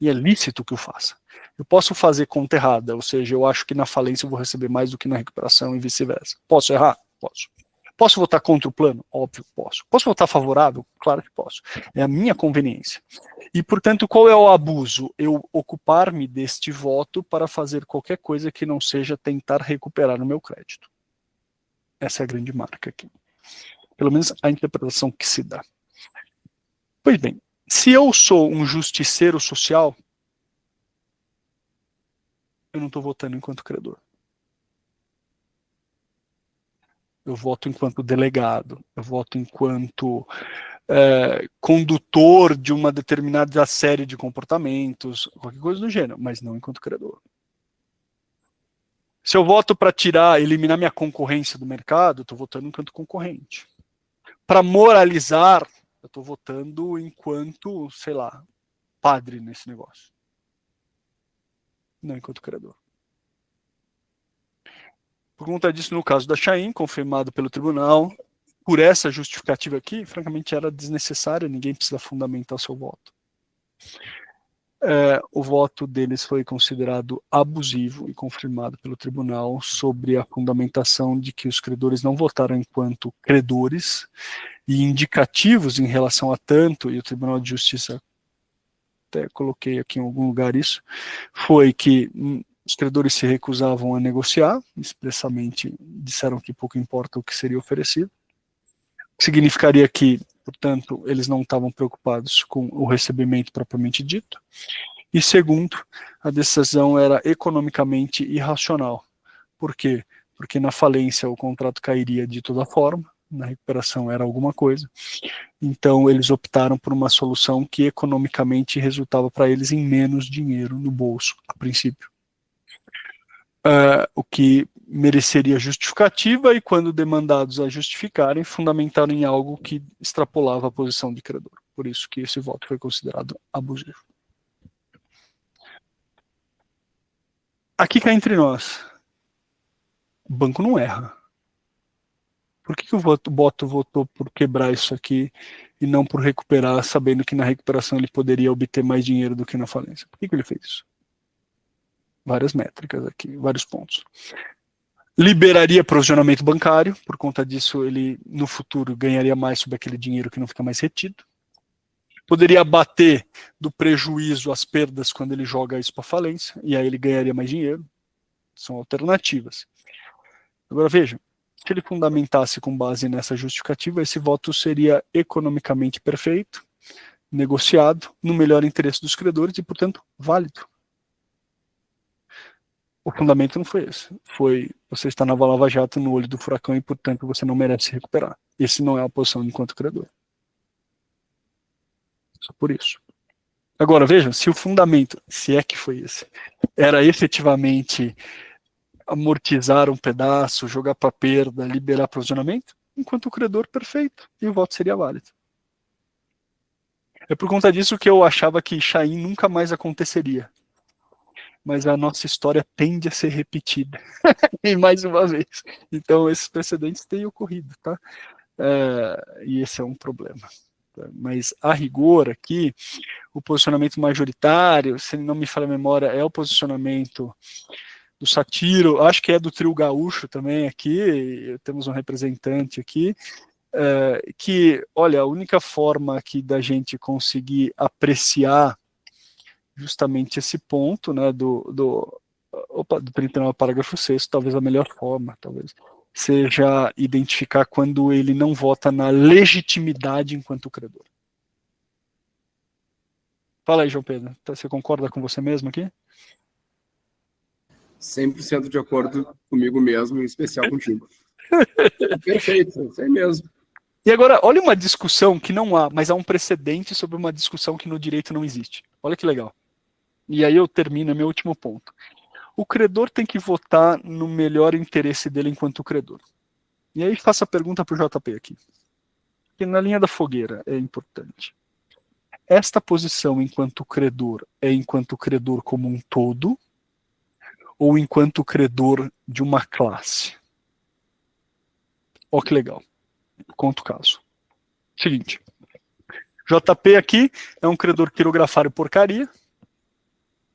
E é lícito que o faça. Eu posso fazer conta errada, ou seja, eu acho que na falência eu vou receber mais do que na recuperação e vice-versa. Posso errar? Posso. Posso votar contra o plano? Óbvio que posso. Posso votar favorável? Claro que posso. É a minha conveniência. E, portanto, qual é o abuso? Eu ocupar-me deste voto para fazer qualquer coisa que não seja tentar recuperar o meu crédito. Essa é a grande marca aqui. Pelo menos a interpretação que se dá. Pois bem, se eu sou um justiceiro social, eu não estou votando enquanto credor. Eu voto enquanto delegado, eu voto enquanto condutor de uma determinada série de comportamentos, qualquer coisa do gênero, mas não enquanto credor. Se eu voto para eliminar minha concorrência do mercado, eu estou votando enquanto concorrente. Para moralizar, eu estou votando enquanto, sei lá, padre nesse negócio. Não enquanto credor. Por conta disso, no caso da Chain, confirmado pelo tribunal, por essa justificativa aqui, francamente era desnecessária, ninguém precisa fundamentar o seu voto. O voto deles foi considerado abusivo e confirmado pelo tribunal sobre a fundamentação de que os credores não votaram enquanto credores e indicativos em relação a tanto, e o Tribunal de Justiça, até coloquei aqui em algum lugar isso, foi que os credores se recusavam a negociar, expressamente disseram que pouco importa o que seria oferecido, o que significaria que, portanto, eles não estavam preocupados com o recebimento propriamente dito. E segundo, a decisão era economicamente irracional. Por quê? Porque na falência o contrato cairia de toda forma, na recuperação era alguma coisa. Então eles optaram por uma solução que economicamente resultava para eles em menos dinheiro no bolso, a princípio. O que mereceria justificativa, e quando demandados a justificarem, fundamentaram em algo que extrapolava a posição de credor. Por isso que esse voto foi considerado abusivo. Aqui cá entre nós, o banco não erra. Por que o Boto votou por quebrar isso aqui e não por recuperar, sabendo que na recuperação ele poderia obter mais dinheiro do que na falência? Por que ele fez isso? Várias métricas aqui, vários pontos. Liberaria provisionamento bancário, por conta disso ele no futuro ganharia mais sobre aquele dinheiro que não fica mais retido. Poderia abater do prejuízo as perdas quando ele joga isso para falência, e aí ele ganharia mais dinheiro. São alternativas. Agora vejam, se ele fundamentasse com base nessa justificativa, esse voto seria economicamente perfeito, negociado, no melhor interesse dos credores e, portanto, válido. O fundamento não foi esse. Foi, você está na Lava Jato, no olho do furacão, e, portanto, você não merece se recuperar. Esse não é a posição enquanto credor. Só por isso. Agora, vejam, se o fundamento, se é que foi esse, era efetivamente amortizar um pedaço, jogar para perda, liberar provisionamento, enquanto o credor, perfeito, e o voto seria válido. É por conta disso que eu achava que Chain nunca mais aconteceria. Mas a nossa história tende a ser repetida. E mais uma vez. Então, esses precedentes têm ocorrido, tá? E esse é um problema. Mas, a rigor aqui, o posicionamento majoritário, se não me falha a memória, é o posicionamento do Satiro, acho que é do trio gaúcho também aqui, temos um representante aqui, que, olha, a única forma aqui da gente conseguir apreciar justamente esse ponto, né, do 39 parágrafo 6º, talvez a melhor forma, talvez, seja identificar quando ele não vota na legitimidade enquanto credor. Fala aí, João Pedro, você concorda com você mesmo aqui? 100% de acordo comigo mesmo, em especial contigo. Perfeito, isso aí mesmo. E agora, olha uma discussão que não há, mas há um precedente sobre uma discussão que no direito não existe. Olha que legal. E aí eu termino meu último ponto. O credor tem que votar no melhor interesse dele enquanto credor. E aí faço a pergunta para o JP aqui. Que na linha da fogueira é importante. Esta posição enquanto credor é enquanto credor como um todo, ou enquanto credor de uma classe? Ó que legal. Conta o caso. Seguinte. JP aqui é um credor quirografário porcaria.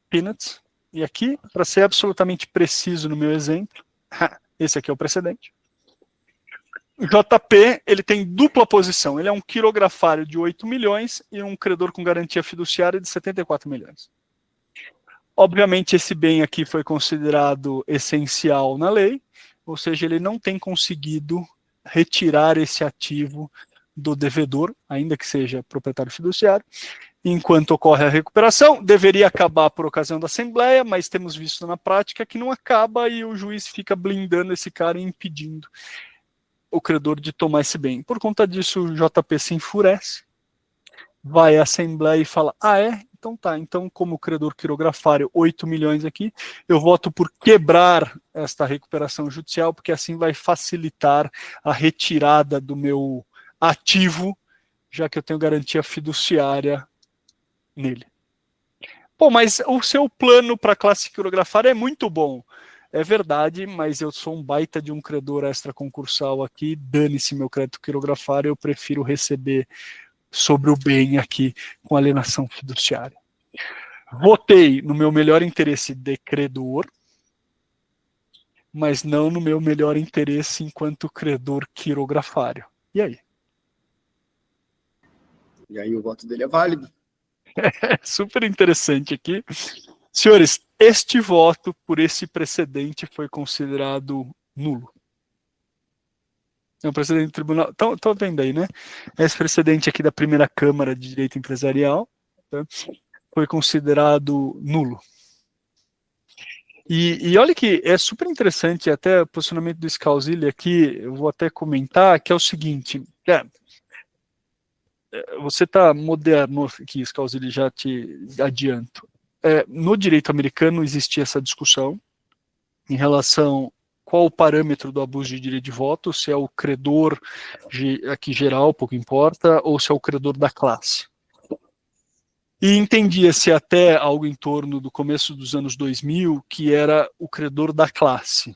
Peanuts. E aqui, para ser absolutamente preciso no meu exemplo, esse aqui é o precedente. JP, ele tem dupla posição. Ele é um quirografário de 8 milhões e um credor com garantia fiduciária de 74 milhões. Obviamente, esse bem aqui foi considerado essencial na lei, ou seja, ele não tem conseguido retirar esse ativo do devedor, ainda que seja proprietário fiduciário. Enquanto ocorre a recuperação, deveria acabar por ocasião da Assembleia, mas temos visto na prática que não acaba e o juiz fica blindando esse cara e impedindo o credor de tomar esse bem. Por conta disso, o JP se enfurece, vai à Assembleia e fala, então tá, então como credor quirografário 8 milhões aqui, eu voto por quebrar esta recuperação judicial, porque assim vai facilitar a retirada do meu ativo, já que eu tenho garantia fiduciária nele. Pô, mas o seu plano para classe quirografária é muito bom. É verdade, mas eu sou um baita de um credor extraconcursal aqui, dane-se meu crédito quirografário, eu prefiro receber sobre o bem aqui com alienação fiduciária. votei no meu melhor interesse de credor, mas não no meu melhor interesse enquanto credor quirografário. E aí? E aí o voto dele é válido. É super interessante aqui. Senhores, este voto por esse precedente foi considerado nulo. É um precedente do tribunal. Estão vendo aí, né? Esse precedente aqui da primeira Câmara de Direito Empresarial, tá? Foi considerado nulo. E olha que é super interessante, até o posicionamento do Scalzilli aqui, eu vou até comentar, que é o seguinte, você está moderno aqui, Scalzilli, já te adianto. No direito americano existia essa discussão em relação qual o parâmetro do abuso de direito de voto, se é o credor aqui geral, pouco importa, ou se é o credor da classe. E entendia-se até algo em torno do começo dos anos 2000 que era o credor da classe.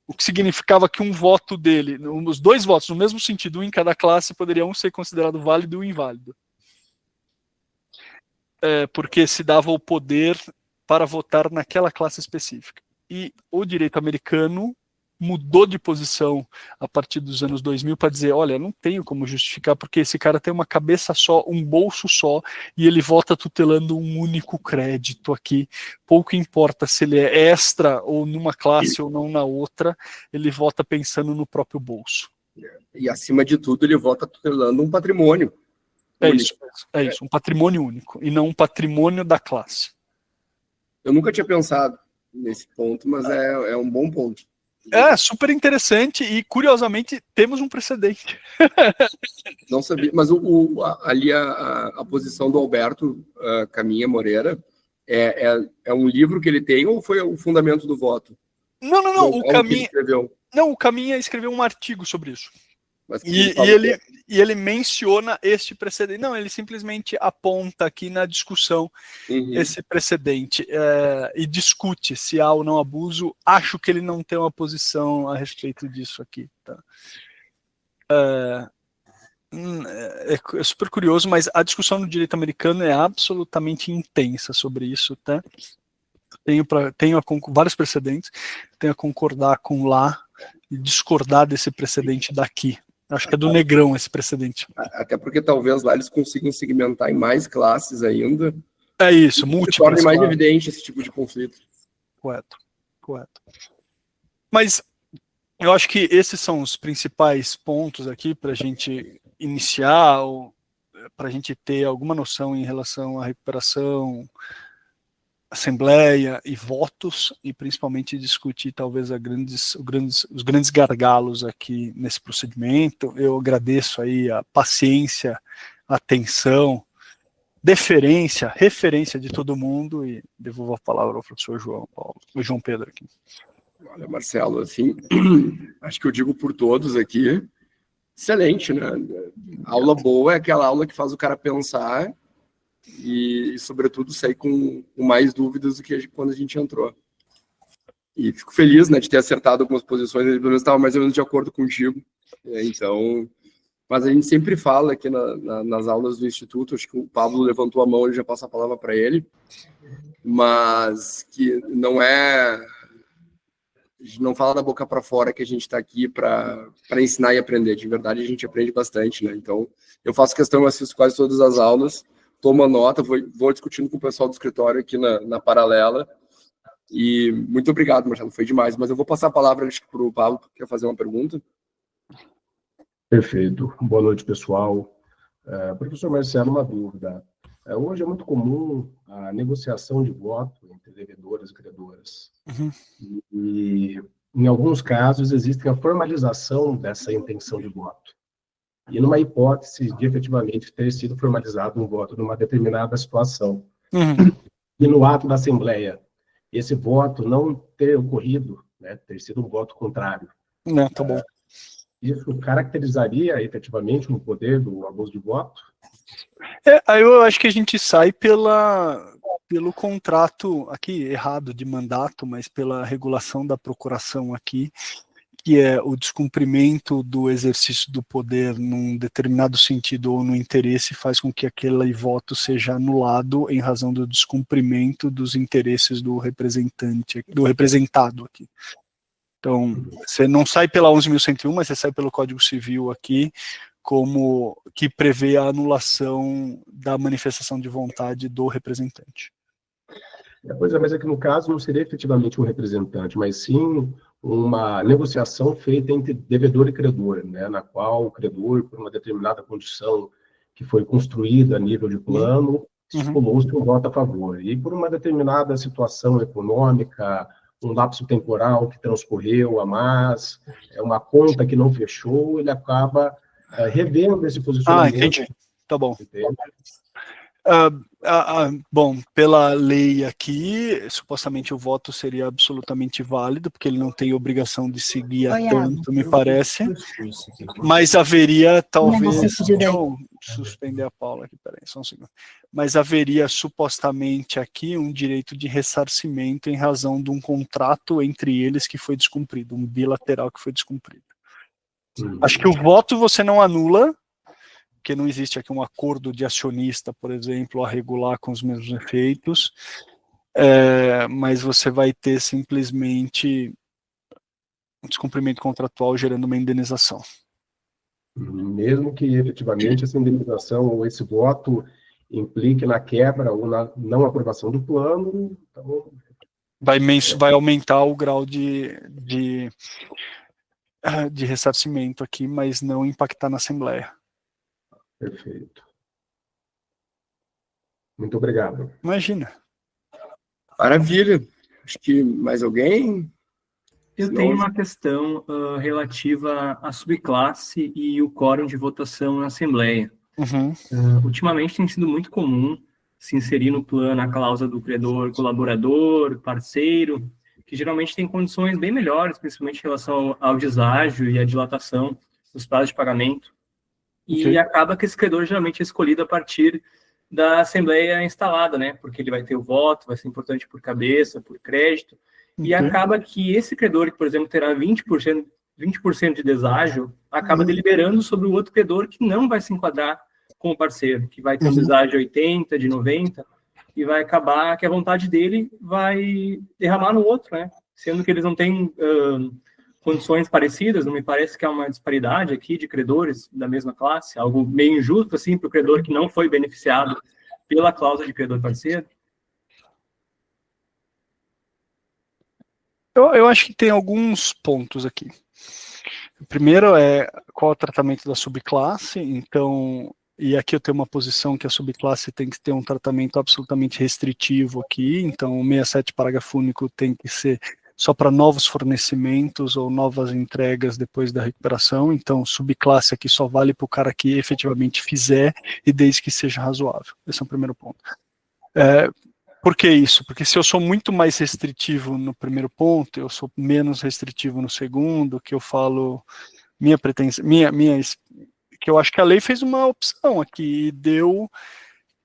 O que significava que um voto dele, os dois votos no mesmo sentido, um em cada classe, poderiam ser considerado válido e inválido. Porque se dava o poder para votar naquela classe específica. E o direito americano mudou de posição a partir dos anos 2000 para dizer, olha, não tenho como justificar porque esse cara tem uma cabeça só, um bolso só, e ele vota tutelando um único crédito aqui. Pouco importa se ele é extra ou numa classe ou não na outra, ele vota pensando no próprio bolso. E acima de tudo, ele vota tutelando um patrimônio. É isso, um patrimônio único, e não um patrimônio da classe. Eu nunca tinha pensado nesse ponto, mas é um bom ponto. Super interessante e, curiosamente, temos um precedente. Não sabia, mas ali a posição do Alberto Caminha Moreira é um livro que ele tem ou foi o fundamento do voto? Não, o Caminha escreveu um artigo sobre isso. E ele menciona este precedente. Não, ele simplesmente aponta aqui na discussão esse precedente e discute se há ou não abuso. Acho que ele não tem uma posição a respeito disso aqui. Tá? É super curioso, mas a discussão no direito americano é absolutamente intensa sobre isso. Tá? Tenho vários precedentes, tenho a concordar com lá e discordar desse precedente daqui. Acho que é do Negrão esse precedente. Até porque talvez lá eles consigam segmentar em mais classes ainda. É isso, múltiplas. Torna mais evidente esse tipo de conflito. Correto. Mas eu acho que esses são os principais pontos aqui para a gente iniciar, ou para a gente ter alguma noção em relação à recuperação, assembleia e votos, e principalmente discutir talvez os grandes gargalos aqui nesse procedimento. Eu agradeço aí a paciência, a atenção, deferência, referência de todo mundo e devolvo a palavra ao professor João Pedro aqui. Olha, Marcelo, assim, acho que eu digo por todos aqui, excelente, né? Aula boa é aquela aula que faz o cara pensar e sobretudo, sair com mais dúvidas do que quando a gente entrou. E fico feliz, né, de ter acertado algumas posições, pelo menos estava mais ou menos de acordo contigo. Então, mas a gente sempre fala aqui nas aulas do Instituto, acho que o Pablo levantou a mão, ele já passa a palavra para ele, mas que não a gente não fala da boca para fora que a gente está aqui para ensinar e aprender. De verdade, a gente aprende bastante, né? Então, eu faço questão, eu assisto quase todas as aulas, tomo nota, vou discutindo com o pessoal do escritório aqui na paralela. E muito obrigado, Marcelo, foi demais. Mas eu vou passar a palavra para o Pablo, que quer fazer uma pergunta. Perfeito. Boa noite, pessoal. Professor Marcelo, uma dúvida. Hoje é muito comum a negociação de voto entre devedoras e credoras. E, em alguns casos, existe a formalização dessa intenção de voto. E numa hipótese de efetivamente ter sido formalizado um voto numa determinada situação. E no ato da Assembleia, esse voto não ter ocorrido, né, ter sido um voto contrário. Não, tá bom. Isso caracterizaria efetivamente um poder do abuso de voto? Aí eu acho que a gente sai pelo contrato aqui, errado de mandato, mas pela regulação da procuração aqui, que é o descumprimento do exercício do poder num determinado sentido ou no interesse faz com que aquele voto seja anulado em razão do descumprimento dos interesses do representante, do representado aqui. Então, você não sai pela 11.101, mas você sai pelo Código Civil aqui, como que prevê a anulação da manifestação de vontade do representante. Pois é, mas é que no caso não seria efetivamente um representante, mas sim uma negociação feita entre devedor e credor, né, na qual o credor, por uma determinada condição que foi construída a nível de plano, estipulou-se um voto a favor. E por uma determinada situação econômica, um lapso temporal que transcorreu a mais, uma conta que não fechou, ele acaba revendo esse posicionamento. Entendi. Tá bom. Entende? Bom, pela lei aqui, supostamente o voto seria absolutamente válido, porque ele não tem obrigação de seguir a tanto, me parece. Mas haveria, talvez... Deixa eu suspender a Paula aqui, peraí, só um segundo. Mas haveria, supostamente, aqui um direito de ressarcimento em razão de um contrato entre eles que foi descumprido, um bilateral que foi descumprido. Acho que o voto você não anula, porque não existe aqui um acordo de acionista, por exemplo, a regular com os mesmos efeitos, mas você vai ter simplesmente um descumprimento contratual gerando uma indenização. Mesmo que efetivamente essa indenização ou esse voto implique na quebra ou na não aprovação do plano, então... Vai aumentar o grau de ressarcimento aqui, mas não impactar na Assembleia. Perfeito. Muito obrigado. Imagina. Maravilha. Acho que mais alguém? Eu tenho uma questão relativa à subclasse e o quórum de votação na Assembleia. Ultimamente tem sido muito comum se inserir no plano a cláusula do credor colaborador, parceiro, que geralmente tem condições bem melhores, principalmente em relação ao deságio e à dilatação dos prazos de pagamento. E acaba que esse credor geralmente é escolhido a partir da Assembleia instalada, né? Porque ele vai ter o voto, vai ser importante por cabeça, por crédito. E acaba que esse credor, que, por exemplo, terá 20% de deságio, acaba deliberando sobre o outro credor que não vai se enquadrar com o parceiro, que vai ter um deságio de 80, de 90, e vai acabar que a vontade dele vai derramar no outro, né? Sendo que eles não têm condições parecidas, não me parece que há uma disparidade aqui de credores da mesma classe, algo meio injusto, assim, para o credor que não foi beneficiado pela cláusula de credor parceiro. Eu acho que tem alguns pontos aqui. O primeiro é qual é o tratamento da subclasse, então, e aqui eu tenho uma posição que a subclasse tem que ter um tratamento absolutamente restritivo aqui, então o 67 parágrafo único tem que ser só para novos fornecimentos ou novas entregas depois da recuperação, então subclasse aqui só vale para o cara que efetivamente fizer e desde que seja razoável. Esse é o primeiro ponto. Por que isso? Porque se eu sou muito mais restritivo no primeiro ponto, eu sou menos restritivo no segundo, que eu falo que eu acho que a lei fez uma opção aqui e deu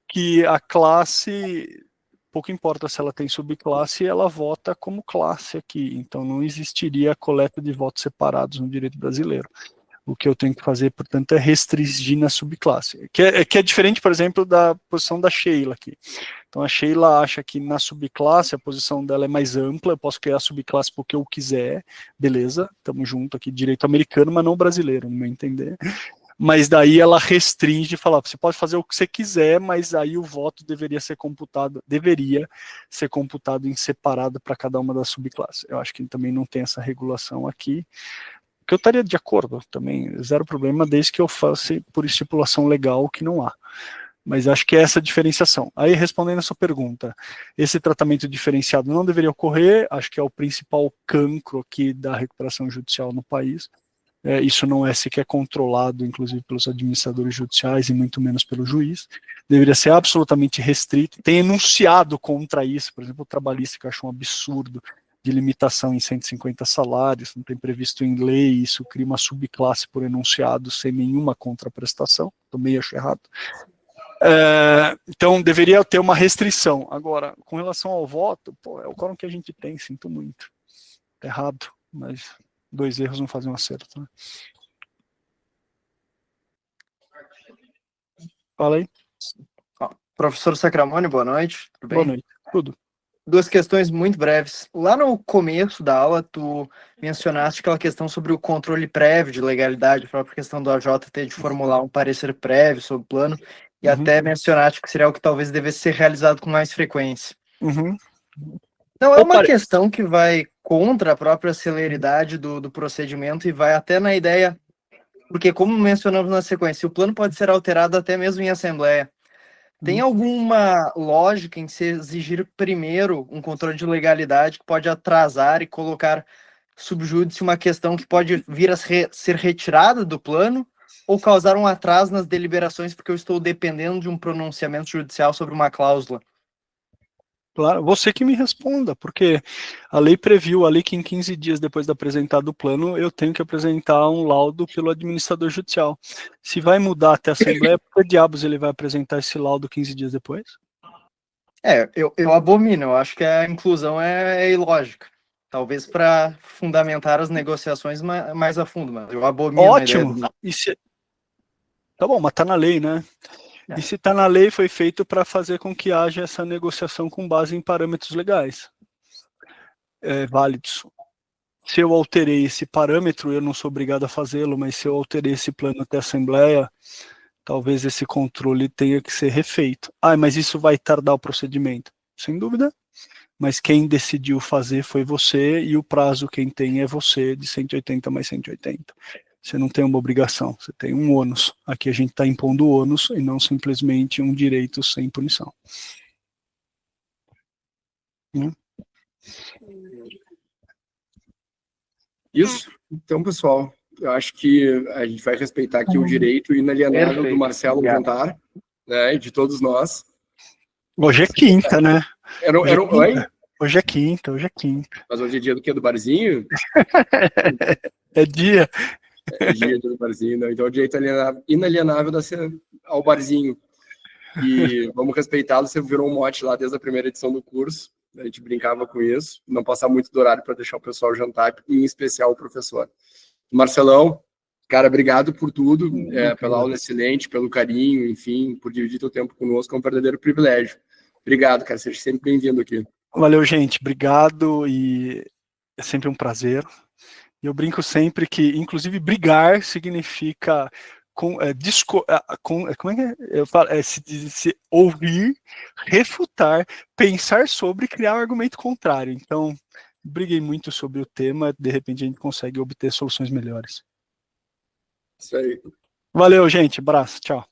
que a classe, pouco importa se ela tem subclasse, ela vota como classe aqui, então não existiria coleta de votos separados no direito brasileiro. O que eu tenho que fazer, portanto, é restringir na subclasse, que é diferente, por exemplo, da posição da Sheila aqui. Então a Sheila acha que na subclasse a posição dela é mais ampla, eu posso criar a subclasse porque eu quiser, beleza, estamos junto aqui, direito americano, mas não brasileiro, no meu entender. Mas daí ela restringe e fala, você pode fazer o que você quiser, mas aí o voto deveria ser computado em separado para cada uma das subclasses. Eu acho que também não tem essa regulação aqui, que eu estaria de acordo também, zero problema, desde que eu faça por estipulação legal que não há. Mas acho que é essa diferenciação. Aí, respondendo a sua pergunta, esse tratamento diferenciado não deveria ocorrer, acho que é o principal cancro aqui da recuperação judicial no país. Isso não é sequer controlado, inclusive, pelos administradores judiciais e muito menos pelo juiz. Deveria ser absolutamente restrito. Tem enunciado contra isso, por exemplo, o trabalhista, que eu acho um absurdo, de limitação em 150 salários, não tem previsto em lei, isso cria uma subclasse por enunciado sem nenhuma contraprestação, também acho errado. Então, deveria ter uma restrição. Agora, com relação ao voto, é o quórum que a gente tem, sinto muito. Tá errado, mas 2 erros não fazem um acerto. Né? Fala aí. Professor Sacramone, boa noite. Tudo bem? Boa noite. Tudo. 2 questões muito breves. Lá no começo da aula, tu mencionaste aquela questão sobre o controle prévio de legalidade, a própria questão do AJ ter de formular um parecer prévio sobre o plano, e até mencionaste que seria algo que talvez devesse ser realizado com mais frequência. Não é uma questão que vai contra a própria celeridade do procedimento e vai até na ideia, porque como mencionamos na sequência, o plano pode ser alterado até mesmo em assembleia. Tem alguma lógica em se exigir primeiro um controle de legalidade que pode atrasar e colocar subjúdice uma questão que pode vir a ser retirada do plano ou causar um atraso nas deliberações porque eu estou dependendo de um pronunciamento judicial sobre uma cláusula? Claro, você que me responda, porque a lei previu ali que em 15 dias depois de apresentar o plano, eu tenho que apresentar um laudo pelo administrador judicial. Se vai mudar até a Assembleia, por que diabos ele vai apresentar esse laudo 15 dias depois? Eu abomino, eu acho que a inclusão é ilógica. Talvez para fundamentar as negociações mais a fundo, mas eu abomino. Ótimo! Tá bom, mas tá na lei, né? E se está na lei, foi feito para fazer com que haja essa negociação com base em parâmetros legais válidos. Se eu alterei esse parâmetro, eu não sou obrigado a fazê-lo, mas se eu alterei esse plano até a Assembleia, talvez esse controle tenha que ser refeito. Mas isso vai tardar o procedimento? Sem dúvida. Mas quem decidiu fazer foi você, e o prazo quem tem é você, de 180 mais 180. Você não tem uma obrigação, você tem um ônus. Aqui a gente está impondo ônus e não simplesmente um direito sem punição. Isso. Então, pessoal, eu acho que a gente vai respeitar aqui o direito inalienável do Marcelo Montar, né, e de todos nós. Hoje é quinta, né? Hoje é quinta. Mas hoje é dia do quê? Do barzinho? É dia. É dia do barzinho, né? Então o direito inalienável dá ao barzinho. E vamos respeitá-lo. Você virou um mote lá desde a primeira edição do curso. A gente brincava com isso. Não passar muito do horário para deixar o pessoal jantar, e em especial o professor. Marcelão, cara, obrigado por tudo, pela aula excelente, pelo carinho, enfim, por dividir teu tempo conosco. É um verdadeiro privilégio. Obrigado, cara. Seja sempre bem-vindo aqui. Valeu, gente. Obrigado, e é sempre um prazer. E eu brinco sempre que, inclusive, brigar significa como é que eu falo? Se ouvir, refutar, pensar sobre e criar um argumento contrário. Então, briguei muito sobre o tema, de repente a gente consegue obter soluções melhores. Isso aí. Valeu, gente. Abraço. Tchau.